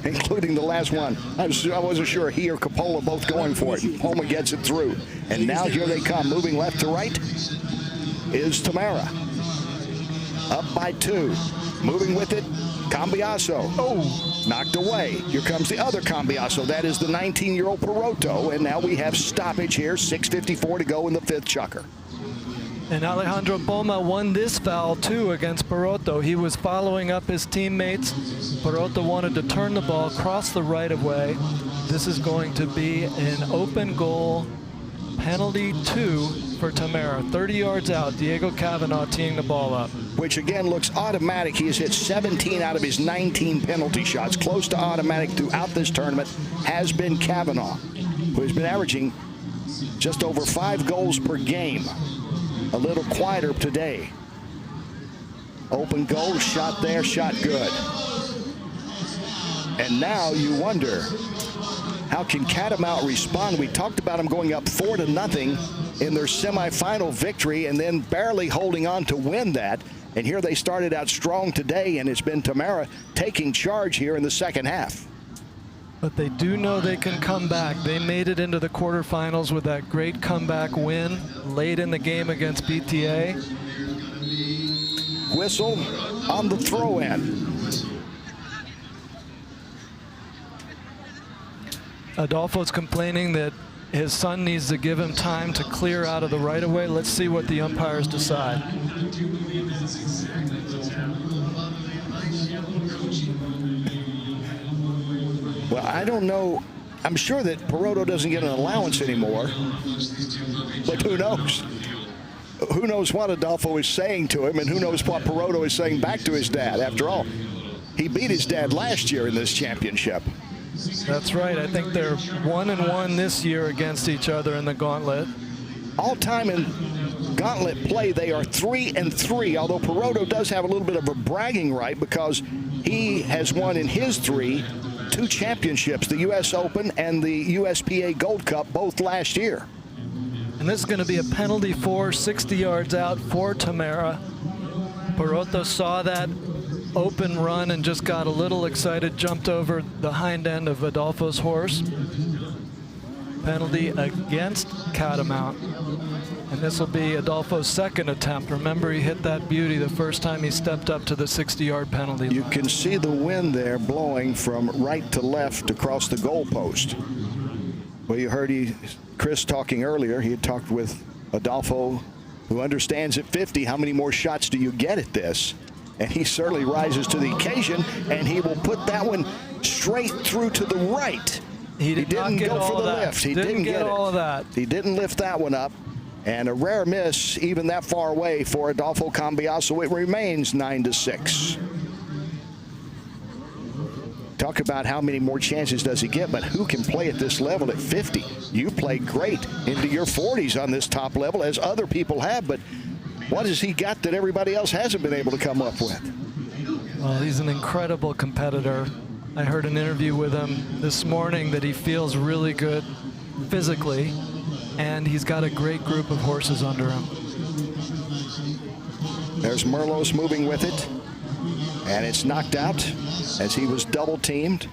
including the last one. I wasn't sure he or Capola both going for it. Poma gets it through. And now here they come. Moving left to right is Tamera. Up by 2. Moving with it, Cambiaso. Oh, knocked away. Here comes the other Cambiaso. That is the 19-year-old Poroto. And now we have stoppage here. 6:54 to go in the 5th chukker. And Alejandro Poma won this foul, too, against Poroto. He was following up his teammates. Poroto wanted to turn the ball, cross the right-of-way. This is going to be an open goal, penalty 2 for Tamera. 30 yards out, Diego Cavanaugh teeing the ball up. Which, again, looks automatic. He has hit 17 out of his 19 penalty shots. Close to automatic throughout this tournament has been Cavanaugh, who has been averaging just over 5 goals per game. A little quieter today. Open goal, shot there, shot good. And now you wonder, how can Catamount respond? We talked about them going up 4-0 in their semifinal victory and then barely holding on to win that. And here they started out strong today, and it's been Tamera taking charge here in the second half. But they do know they can come back. They made it into the quarterfinals with that great comeback win late in the game against BTA. Whistle on the throw-in. Adolfo's complaining that his son needs to give him time to clear out of the right-of-way. Let's see what the umpires decide. Well, I don't know. I'm sure that Poroto doesn't get an allowance anymore. But who knows? Who knows what Adolfo is saying to him, and who knows what Poroto is saying back to his dad. After all, he beat his dad last year in this championship. That's right. I think they're 1-1 this year against each other in the gauntlet. All time in gauntlet play, they are 3-3, although Poroto does have a little bit of a bragging right because he has won in his 3 to 2 championships, the U.S. Open and the USPA Gold Cup, both last year. And this is going to be a penalty for 60 yards out for Tamera. Poroto saw that open run and just got a little excited, jumped over the hind end of Adolfo's horse. Penalty against Catamount. And this will be Adolfo's second attempt. Remember, he hit that beauty the first time he stepped up to the 60-yard penalty line. You can see the wind there blowing from right to left across the goalpost. Well, you heard Chris talking earlier. He had talked with Adolfo, who understands at 50 how many more shots do you get at this. And he certainly rises to the occasion, and he will put that one straight through to the right. He didn't go for the lift. He didn't get all of that. He didn't lift that one up. And a rare miss, even that far away for Adolfo Cambiaso. It remains 9-6. Talk about how many more chances does he get, but who can play at this level at 50? You played great into your 40s on this top level, as other people have, but what has he got that everybody else hasn't been able to come up with? Well, he's an incredible competitor. I heard an interview with him this morning that he feels really good physically, and he's got a great group of horses under him. There's Merlos moving with it, and it's knocked out as he was double teamed.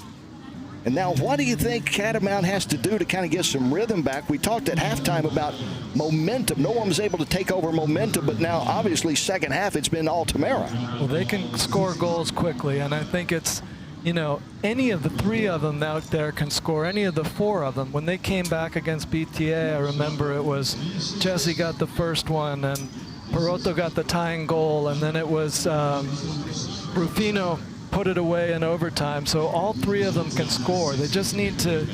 And now what do you think Catamount has to do to kind of get some rhythm back? We talked at halftime about momentum. No one was able to take over momentum, but now obviously second half it's been all Tamera. Well, they can score goals quickly, and I think it's, you know, any of the 3 of them out there can score, any of the 4 of them. When they came back against BTA, I remember it was Jesse got the first one, and Poroto got the tying goal, and then it was Rufino put it away in overtime. So all 3 of them can score. They just need to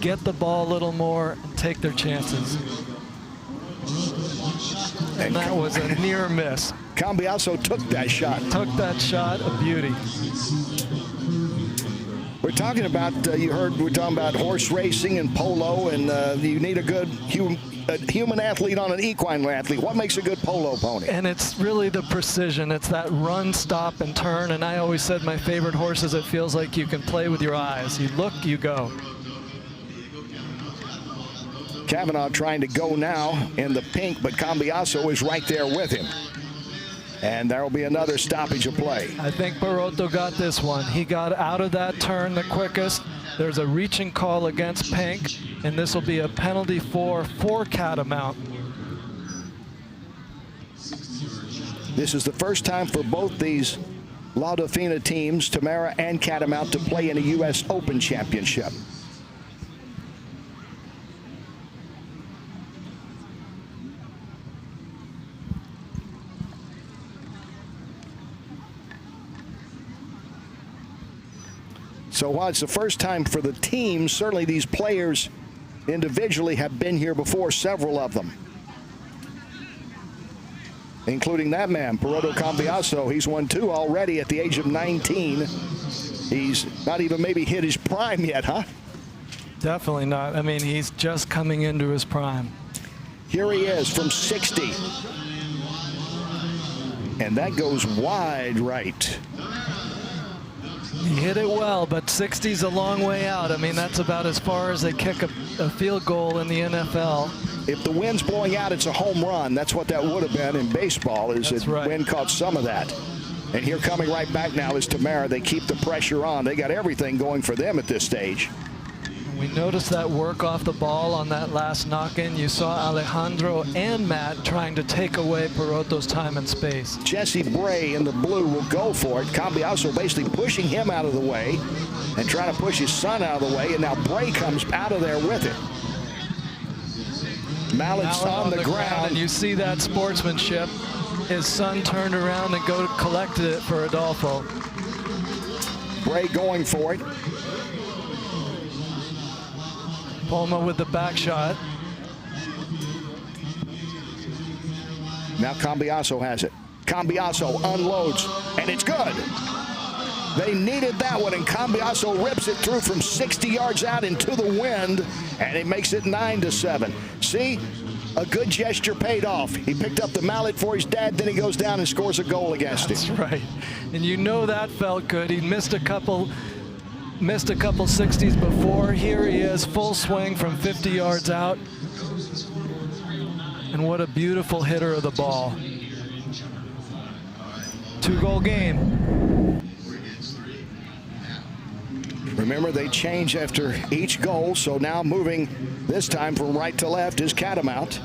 get the ball a little more and take their chances. And that was a near miss. Cambiaso took that shot. Took that shot, a beauty. We're talking about, you heard, we're talking about horse racing and polo, and you need a good human athlete on an equine athlete. What makes a good polo pony? And it's really the precision. It's that run, stop, and turn. And I always said my favorite horses, it feels like you can play with your eyes. You look, you go. Kavanaugh trying to go now in the pink, but Cambiaso is right there with him. And there will be another stoppage of play. I think Poroto got this one. He got out of that turn the quickest. There's a reaching call against Pink, and this will be a penalty for Catamount. This is the first time for both these La Dolfina teams, Tamera and Catamount, to play in a U.S. Open championship. So while it's the first time for the team, certainly these players individually have been here before, several of them, including that man, Poroto Cambiaso. He's won 2 already at the age of 19. He's not even maybe hit his prime yet, huh? Definitely not. I mean, he's just coming into his prime. Here he is from 60. And that goes wide right. He hit it well, but 60's a long way out. I mean, that's about as far as they kick a field goal in the NFL. If the wind's blowing out, it's a home run. That's what that would have been in baseball, is that wind caught some of that. And here coming right back now is Tamera. They keep the pressure on. They got everything going for them at this stage. We noticed that work off the ball on that last knock-in. You saw Alejandro and Matt trying to take away Poroto's time and space. Jesse Bray in the blue will go for it. Cambiaso basically pushing him out of the way and trying to push his son out of the way. And now Bray comes out of there with it. Mallet's on the ground. And you see that sportsmanship. His son turned around and collected it for Adolfo. Bray going for it. Polo with the back shot. Now Cambiaso has it. Cambiaso unloads, and it's good. They needed that one, and Cambiaso rips it through from 60 yards out into the wind, and it makes it 9-7. See, a good gesture paid off. He picked up the mallet for his dad, then he goes down and scores a goal against him. That's right. And you know that felt good. He missed a couple missed a couple 60s before. Here he is, full swing from 50 yards out. And what a beautiful hitter of the ball. 2-goal game. Remember, they change after each goal, so now moving this time from right to left is Catamount.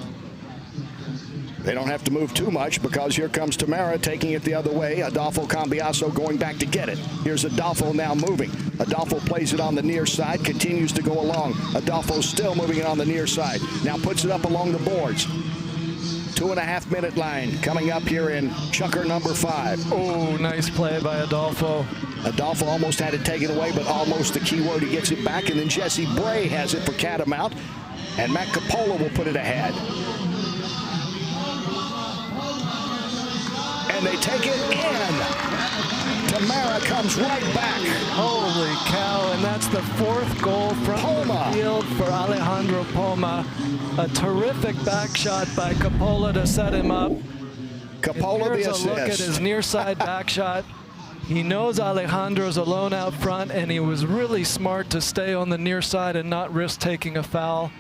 They don't have to move too much because here comes Tamera taking it the other way. Adolfo Cambiaso going back to get it. Here's Adolfo now moving. Adolfo plays it on the near side, continues to go along. Adolfo still moving it on the near side. Now puts it up along the boards. 2.5-minute line coming up here in chukker number 5. Oh, nice play by Adolfo. Adolfo almost had it taken away, but almost the key word. He gets it back, and then Jesse Bray has it for Catamount, and Matt Polo will put it ahead. And they take it in. Tamera comes right back. Holy cow, and that's the 4th goal from the field for Alejandro Poma. A terrific back shot by Capola to set him up. Capola the assist. Here's a look at his near side back shot. He knows Alejandro's alone out front, and he was really smart to stay on the near side and not risk taking a foul.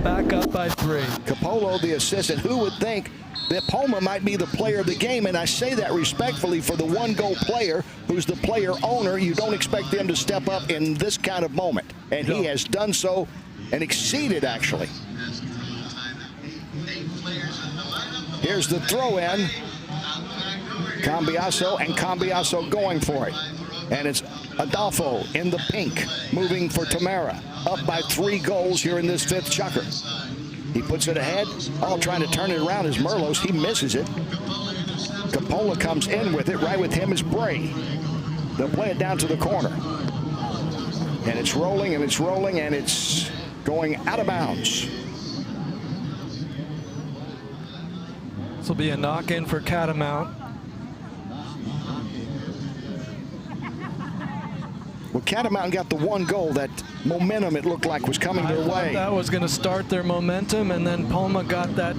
Back up by 3. Capola the assist, and who would think that Poma might be the player of the game, and I say that respectfully for the one-goal player who's the player owner. You don't expect them to step up in this kind of moment, and he has done so and exceeded, actually. Here's the throw-in. Cambiaso, and Cambiaso going for it. And it's Adolfo in the pink, moving for Tamera. Up by 3 goals here in this 5th chukker. He puts it ahead, all trying to turn it around is Merlos. He misses it. Capola comes in with it. Right with him is Bray. They'll play it down to the corner. And it's rolling, and it's rolling, and it's going out of bounds. This will be a knock-in for Catamount. Well, Catamount got the 1 goal. That momentum, it looked like, was coming their way. That was going to start their momentum, and then Poma got that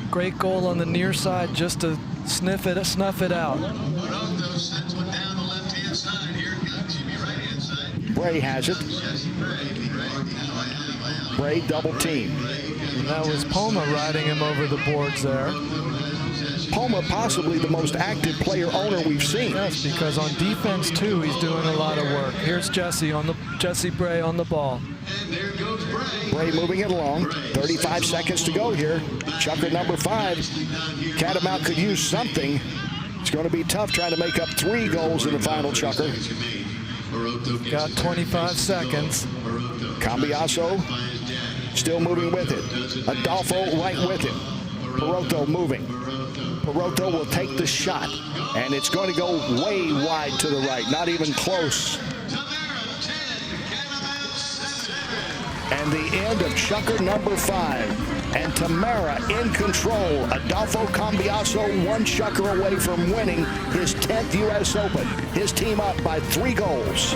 great goal on the near side just to snuff it out. Bray has it. Bray double team. And that was Poma riding him over the boards there. Poma possibly the most active player owner we've seen. Yes, because on defense too, he's doing a lot of work. Here's Jesse Bray on the ball. Bray moving it along. 35 seconds to go here. Chukker number 5. Catamount could use something. It's going to be tough trying to make up 3 goals in the final chukker. Got 25 seconds. Cambiaso still moving with it. Adolfo right with him. Perotto moving. Perotto will take the shot, and it's going to go way wide to the right, not even close. And the end of chukker number 5. And Tamera in control. Adolfo Cambiaso 1 chukker away from winning his 10th U.S. Open. His team up by 3 goals.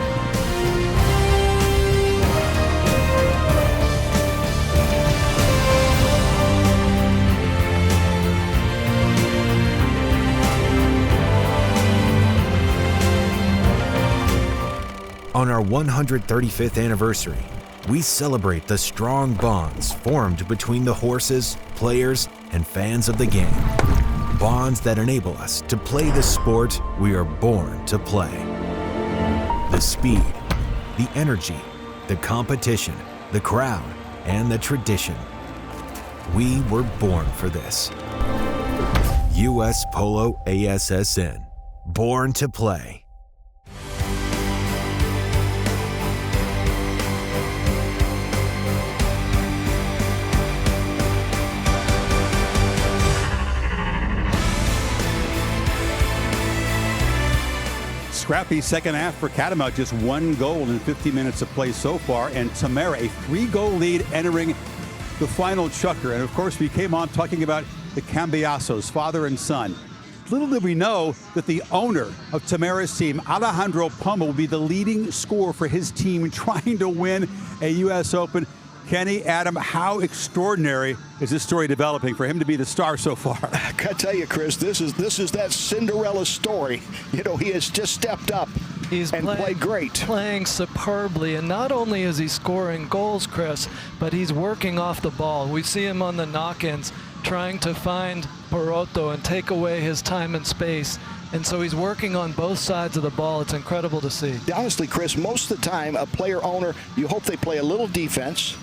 On our 135th anniversary, we celebrate the strong bonds formed between the horses, players, and fans of the game. Bonds that enable us to play the sport we are born to play. The speed, the energy, the competition, the crowd, and the tradition. We were born for this. US Polo ASSN. Born to play. Scrappy second half for Catamount, just 1 goal in 50 minutes of play so far, and Tamera a 3-goal lead entering the final chukker. And of course, we came on talking about the Cambiasos, father and son. Little did we know that the owner of Tamera's team, Alejandro Poma, will be the leading scorer for his team trying to win a U.S. Open. Kenny, Adam, how extraordinary is this story developing for him to be the star so far? I gotta tell you, Chris, this is that Cinderella story. You know, he has just stepped up He's played great. Playing superbly, and not only is he scoring goals, Chris, but he's working off the ball. We see him on the knock-ins trying to find Poroto and take away his time and space. And so he's working on both sides of the ball. It's incredible to see. Honestly, Chris, most of the time, a player owner, you hope they play a little defense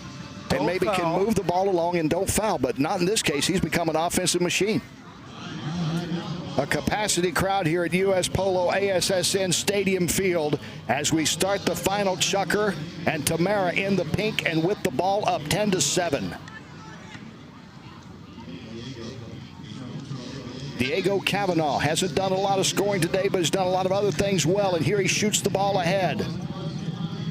and maybe can move the ball along and don't foul. But not in this case. He's become an offensive machine. A capacity crowd here at US Polo ASSN Stadium Field as we start the final chukker, and Tamera in the pink and with the ball up 10-7. Diego Cavanaugh hasn't done a lot of scoring today, but has done a lot of other things well, and here he shoots the ball ahead.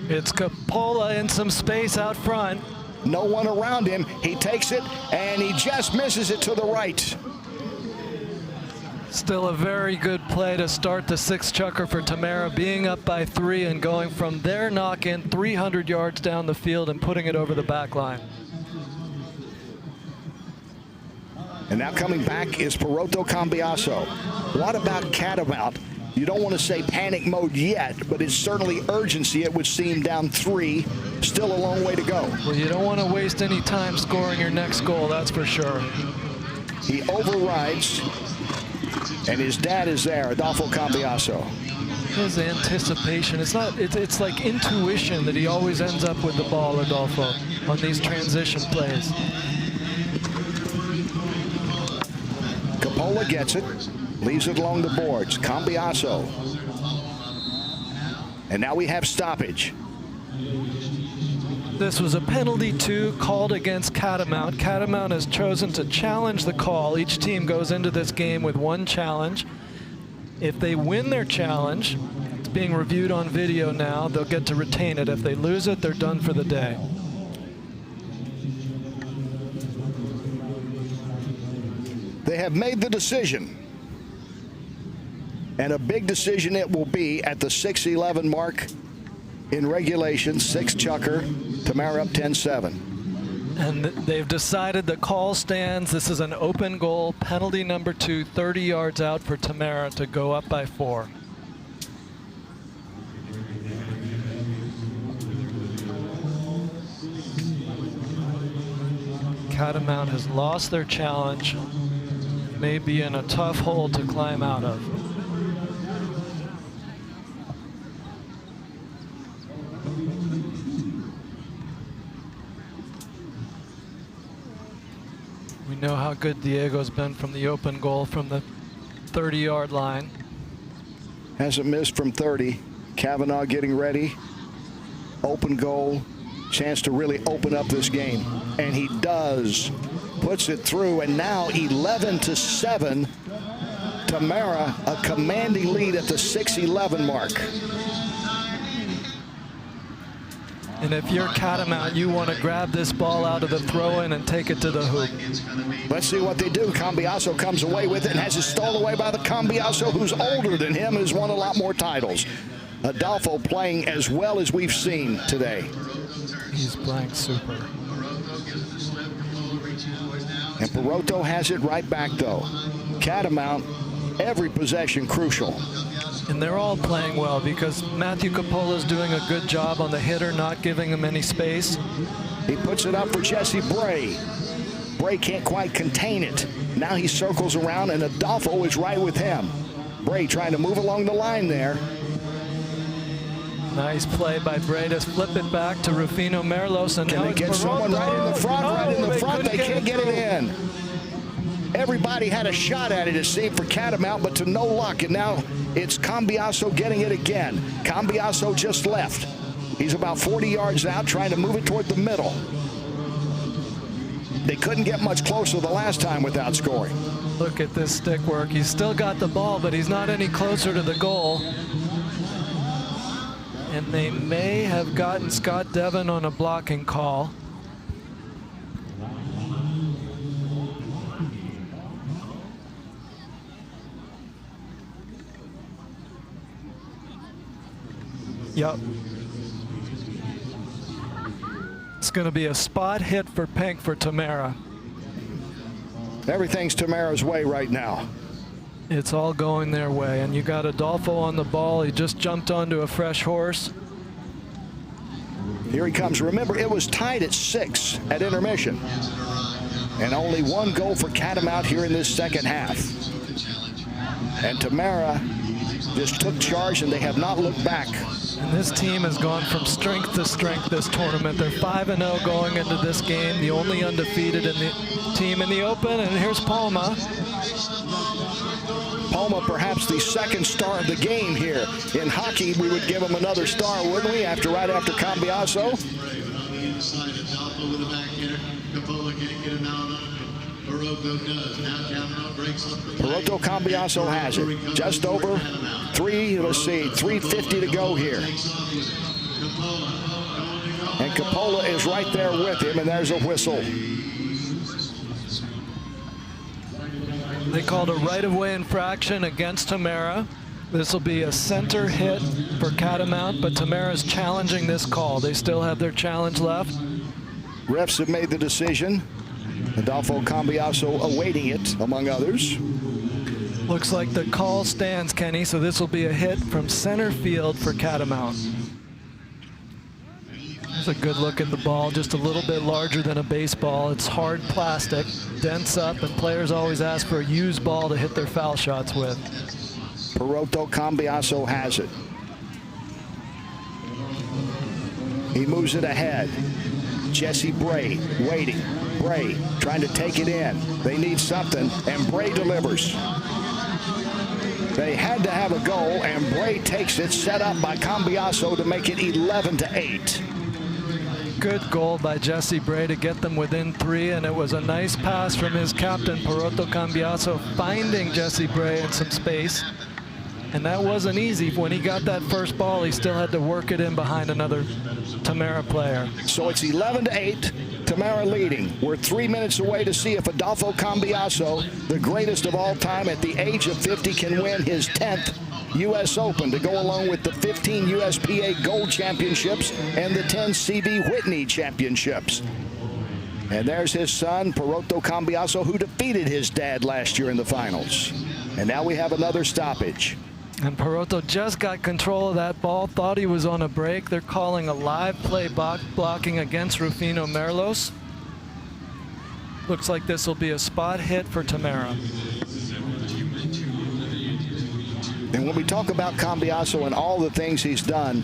It's Capola in some space out front. No one around him. He takes it, and he just misses it to the right. Still a very good play to start the sixth chukker for Tamera, being up by 3 and going from their knock-in 300 yards down the field and putting it over the back line. And now coming back is Poroto Cambiaso. What about Catamount? You don't want to say panic mode yet, but it's certainly urgency, it would seem, down 3. Still a long way to go. Well, you don't want to waste any time scoring your next goal, that's for sure. He overrides. And his dad is there, Adolfo Cambiaso. His anticipation, it's like intuition that he always ends up with the ball, Adolfo, on these transition plays. Capola gets it, leaves it along the boards. Cambiaso. And now we have stoppage. This was a penalty 2 called against Catamount. Catamount has chosen to challenge the call. Each team goes into this game with 1 challenge. If they win their challenge, it's being reviewed on video now, they'll get to retain it. If they lose it, they're done for the day. They have made the decision. And a big decision it will be at the 6:11 mark in regulation. 6th chukker. Tamera up 10-7. And they've decided the call stands. This is an open goal. Penalty number 2, 30 yards out for Tamera to go up by 4. Catamount has lost their challenge. May be in a tough hole to climb out of. We know how good Diego's been from the open goal from the 30-yard line. Hasn't missed from 30. Cavanaugh getting ready. Open goal. Chance to really open up this game. And he does. Puts it through, and now 11-7. Tamera, a commanding lead at the 6:11 mark. And if you're Catamount, you want to grab this ball out of the throw-in and take it to the hoop. Let's see what they do. Cambiaso comes away with it and has it stole away by the Cambiaso, who's older than him, has won a lot more titles. Adolfo playing as well as we've seen today. He's playing super. And Poroto has it right back, though. Catamount, every possession crucial. And they're all playing well because Matthew Capola's doing a good job on the hitter, not giving him any space. He puts it up for Jesse Bray. Bray can't quite contain it. Now he circles around, and Adolfo is right with him. Bray trying to move along the line there. Nice play by Bray to flip it back to Rufino Merlos. And can they get someone right in the front? Right in the front. They can't get it in. Everybody had a shot at it, it seemed, for Catamount, but to no luck. And now it's Cambiaso getting it again. Cambiaso just left. He's about 40 yards out, trying to move it toward the middle. They couldn't get much closer the last time without scoring. Look at this stick work. He's still got the ball, but he's not any closer to the goal. And they may have gotten Scott Devon on a blocking call. Yep. It's going to be a spot hit for pink for Tamera. Everything's Tamera's way right now. It's all going their way, and you got Adolfo on the ball. He just jumped onto a fresh horse. Here he comes. Remember, it was tied at 6 at intermission. And only one goal for Catamount here in this second half. And Tamera just took charge, and they have not looked back. And this team has gone from strength to strength this tournament. They're 5-0 going into this game, the only undefeated in the team in the Open. And here's Palma. Palma, perhaps the second star of the game here. In hockey, we would give him another star, wouldn't we, right after Cambiaso? Poroto Cambiaso has it. Just over 350 to go here. And Capola is right there with him, and there's a whistle. They called a right-of-way infraction against Tamera. This will be a center hit for Catamount, but Tamera's challenging this call. They still have their challenge left. Refs have made the decision. Adolfo Cambiaso awaiting it, among others. Looks like the call stands, Kenny, so this will be a hit from center field for Catamount. There's a good look at the ball, just a little bit larger than a baseball. It's hard plastic, dents up, and players always ask for a used ball to hit their foul shots with. Poroto Cambiaso has it. He moves it ahead. Jesse Bray waiting. Bray trying to take it in. They need something, and Bray delivers. They had to have a goal, and Bray takes it, set up by Cambiaso to make it 11-8. Good goal by Jesse Bray to get them within 3, and it was a nice pass from his captain, Poroto Cambiaso, finding Jesse Bray in some space. And that wasn't easy. When he got that first ball, he still had to work it in behind another Tamera player. So it's 11-8, Tamera leading. We're 3 minutes away to see if Adolfo Cambiaso, the greatest of all time at the age of 50, can win his 10th U.S. Open to go along with the 15 USPA Gold Championships and the 10 CV Whitney Championships. And there's his son, Poroto Cambiaso, who defeated his dad last year in the finals. And now we have another stoppage. And Poroto just got control of that ball, thought he was on a break. They're calling a live play blocking against Rufino Merlos. Looks like this will be a spot hit for Tamera. And when we talk about Cambiaso and all the things he's done,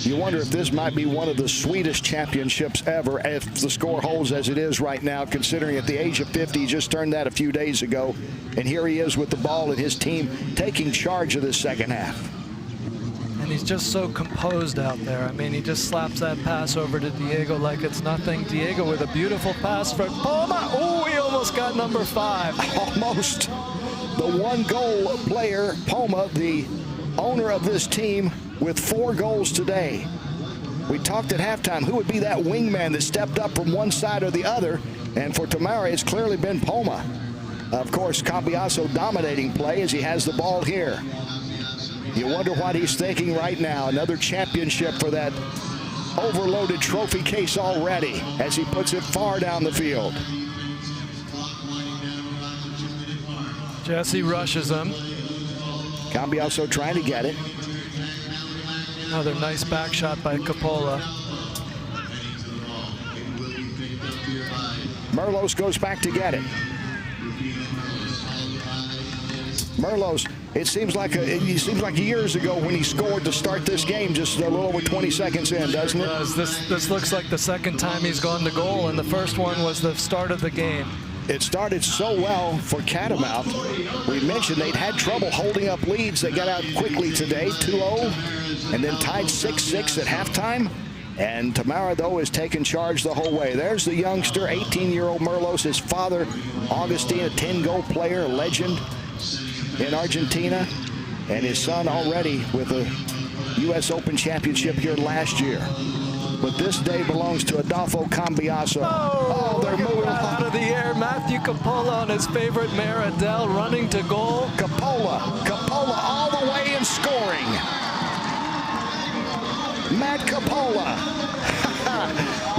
you wonder if this might be one of the sweetest championships ever if the score holds as it is right now, considering at the age of 50, he just turned that a few days ago. And here he is with the ball and his team taking charge of this second half. And he's just so composed out there. I mean, he just slaps that pass over to Diego like it's nothing. Diego with a beautiful pass for Palma. Oh, he almost got number 5. Almost. The one-goal player, Palma, the owner of this team, with 4 goals today. We talked at halftime, who would be that wingman that stepped up from one side or the other? And for Tamera, it's clearly been Palma. Of course, Cambiaso dominating play as he has the ball here. You wonder what he's thinking right now. Another championship for that overloaded trophy case already as he puts it far down the field. Jesse rushes him. Cambiaso trying to get it. Another nice back shot by Capola. Merlos goes back to get it. Merlos, it seems like years ago when he scored to start this game, just a little over 20 seconds in, doesn't it? This looks like the second time he's gone to goal, and the first one was the start of the game. It started so well for Catamount. We mentioned they'd had trouble holding up leads. They got out quickly today, 2-0, and then tied 6-6 at halftime. And Tamera, though, has taken charge the whole way. There's the youngster, 18-year-old Merlos, his father, Augustine, a 10-goal player, a legend in Argentina, and his son already with a U.S. Open championship here last year. But this day belongs to Adolfo Cambiaso. Oh, they're moving out of the air. Matthew Capola on his favorite mare, Adele, running to goal. Capola all the way and scoring. Matt Capola.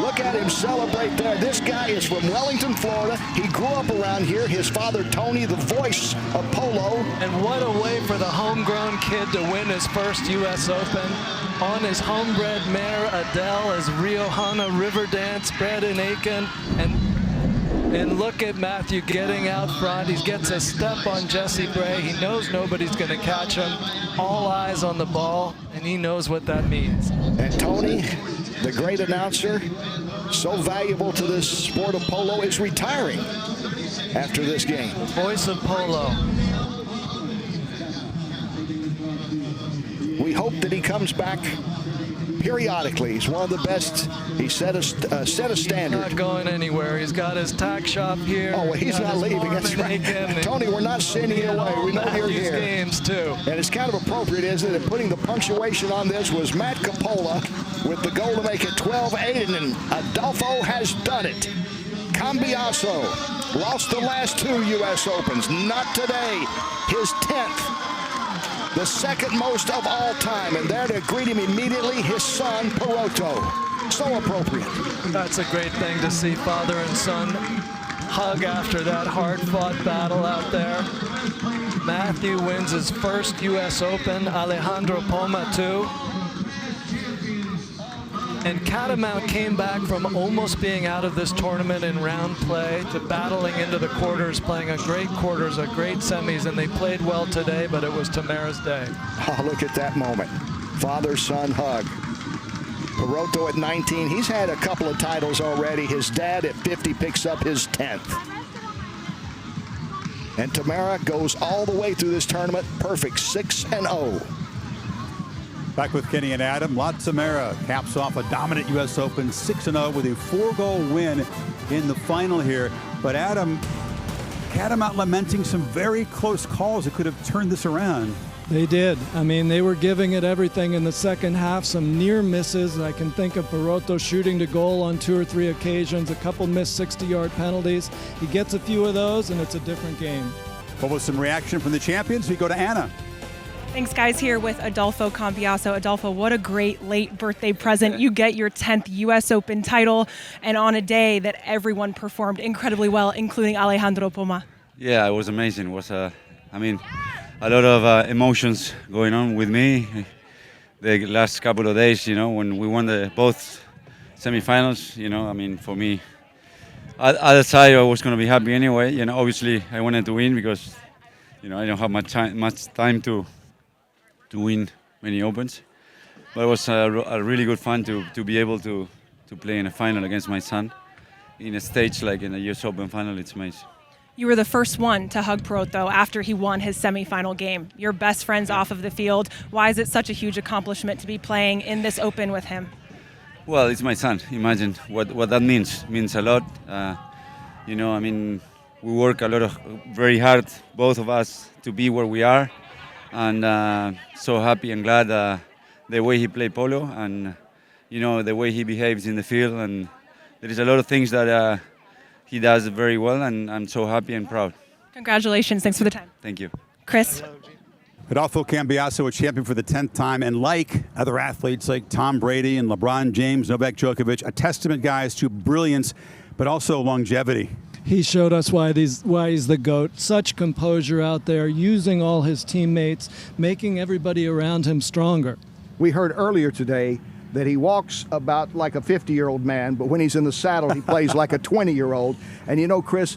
Look at him celebrate there. This guy is from Wellington, Florida. He grew up around here. His father, Tony, the voice of Polo. And what a way for the homegrown kid to win his first U.S. Open. On his homebred mare, Adele, as Riohana River Dance bred in Aiken. And look at Matthew getting out front. He gets a step on Jesse Bray. He knows nobody's going to catch him. All eyes on the ball, and he knows what that means. And Tony, the great announcer, so valuable to this sport of polo, is retiring after this game. The voice of polo. We hope that he comes back periodically. He's one of the best. He set a standard. He's not going anywhere. He's got his tack shop here. Oh, well, he's not leaving. That's right. Tony, we're not sending you away. We know you're here. Games too. And it's kind of appropriate, isn't it? And putting the punctuation on this was Matt Coppola with the goal to make it 12-8, and Adolfo has done it. Cambiaso lost the last 2 U.S. Opens. Not today. His 10th. The second most of all time, and there to greet him immediately, his son, Peroto. So appropriate. That's a great thing to see father and son hug after that hard-fought battle out there. Matthew wins his first U.S. Open, Alejandro Poma too. And Catamount came back from almost being out of this tournament in round play to battling into the quarters, playing a great quarters, a great semis, and they played well today, but it was Tamera's day. Oh, look at that moment. Father-son hug. Peroto at 19. He's had a couple of titles already. His dad at 50 picks up his 10th. And Tamera goes all the way through this tournament, perfect 6-0. Back with Kenny and Adam. La Tamera caps off a dominant U.S. Open 6-0 with a 4-goal win in the final here. But Adam, Catamount lamenting some very close calls that could have turned this around. They did. I mean, they were giving it everything in the second half. Some near misses. I can think of Peroto shooting to goal on 2 or 3 occasions, a couple missed 60-yard penalties. He gets a few of those, and it's a different game. Well, with some reaction from the champions, we go to Anna. Thanks, guys. Here with Adolfo Cambiaso. Adolfo, what a great late birthday present. You get your 10th U.S. Open title, and on a day that everyone performed incredibly well, including Alejandro Poma. Yeah, it was amazing. It was, a lot of emotions going on with me. The last couple of days, when we won both semifinals, for me, other side, I was going to be happy anyway. Obviously, I wanted to win because, I don't have much time to win many Opens. But it was a really good fun to be able to play in a final against my son in a stage like in a US Open final. It's amazing. You were the first one to hug Peroto after he won his semifinal game. Your best friends off of the field. Why is it such a huge accomplishment to be playing in this Open with him? Well, it's my son. Imagine what that means. It means a lot. We work very hard, both of us, to be where we are. And so happy and glad the way he played polo and, the way he behaves in the field. And there is a lot of things that he does very well, and I'm so happy and proud. Congratulations. Thanks for the time. Thank you. Chris? Adolfo Cambiaso, a champion for the 10th time, and like other athletes like Tom Brady and LeBron James, Novak Djokovic, a testament, guys, to brilliance, but also longevity. He showed us why he's the GOAT. Such composure out there, using all his teammates, making everybody around him stronger. We heard earlier today that he walks about like a 50-year-old man, but when he's in the saddle, he plays like a 20-year-old. And Chris,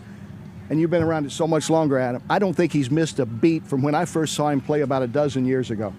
and you've been around it so much longer, Adam, I don't think he's missed a beat from when I first saw him play about a dozen years ago.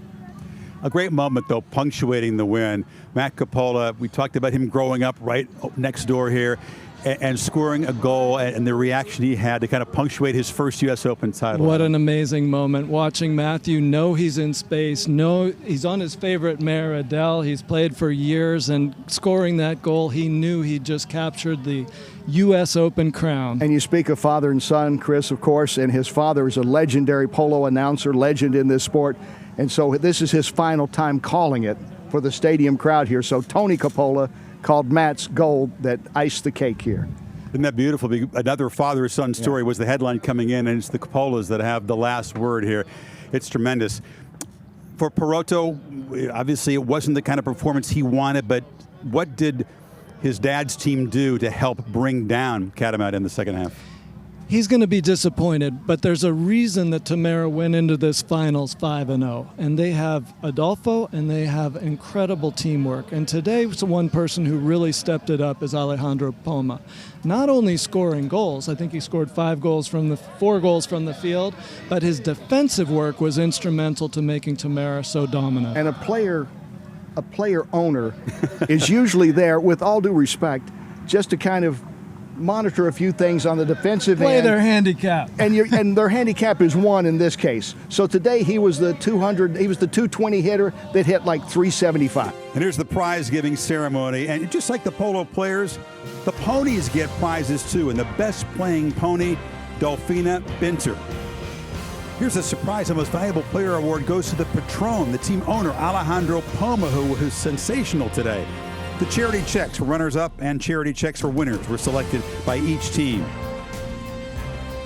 A great moment, though, punctuating the win. Matt Coppola, we talked about him growing up right next door here and scoring a goal and the reaction he had to kind of punctuate his first U.S. Open title. What an amazing moment. Watching Matthew know he's in space, know he's on his favorite mare, Adele. He's played for years, and scoring that goal, he knew he just captured the U.S. Open crown. And you speak of father and son, Chris, of course, and his father is a legendary polo announcer, legend in this sport. And so this is his final time calling it for the stadium crowd here. So Tony Coppola called Matt's goal that iced the cake here. Isn't that beautiful? Another father-son story was the headline coming in, and it's the Coppolas that have the last word here. It's tremendous. For Peroto, obviously it wasn't the kind of performance he wanted, but what did his dad's team do to help bring down Catamount in the second half? He's going to be disappointed, but there's a reason that Tamera went into this finals 5-0. And they have Adolfo, and they have incredible teamwork. And today, one person who really stepped it up is Alejandro Poma. Not only scoring goals, I think he scored 4 goals from the field, but his defensive work was instrumental to making Tamera so dominant. And a player owner is usually there, with all due respect, just to kind of monitor a few things on the defensive end. Play their handicap. And their handicap is 1 in this case. So today he was the 220 hitter that hit like 375. And here's the prize giving ceremony. And just like the polo players, the ponies get prizes too. And the best playing pony, Dolfina Binter. Here's a surprise. The most valuable player award goes to the patron, the team owner, Alejandro Poma, who was sensational today. The charity checks for runners-up and charity checks for winners were selected by each team.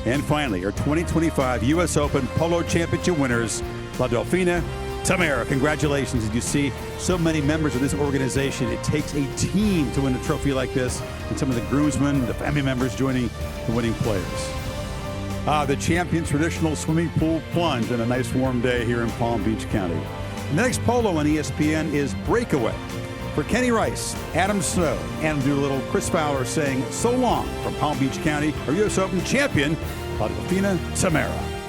And finally, our 2025 U.S. Open Polo Championship winners, La Dolfina, Tamera. Congratulations. As you see, so many members of this organization. It takes a team to win a trophy like this, and some of the groomsmen, the family members joining the winning players. The champion traditional swimming pool plunge on a nice warm day here in Palm Beach County. The next Polo on ESPN is Breakaway. For Kenny Rice, Adam Snow, Adam Doolittle, Chris Fowler saying so long from Palm Beach County, our U.S. Open champion, La Dolfina Tamera.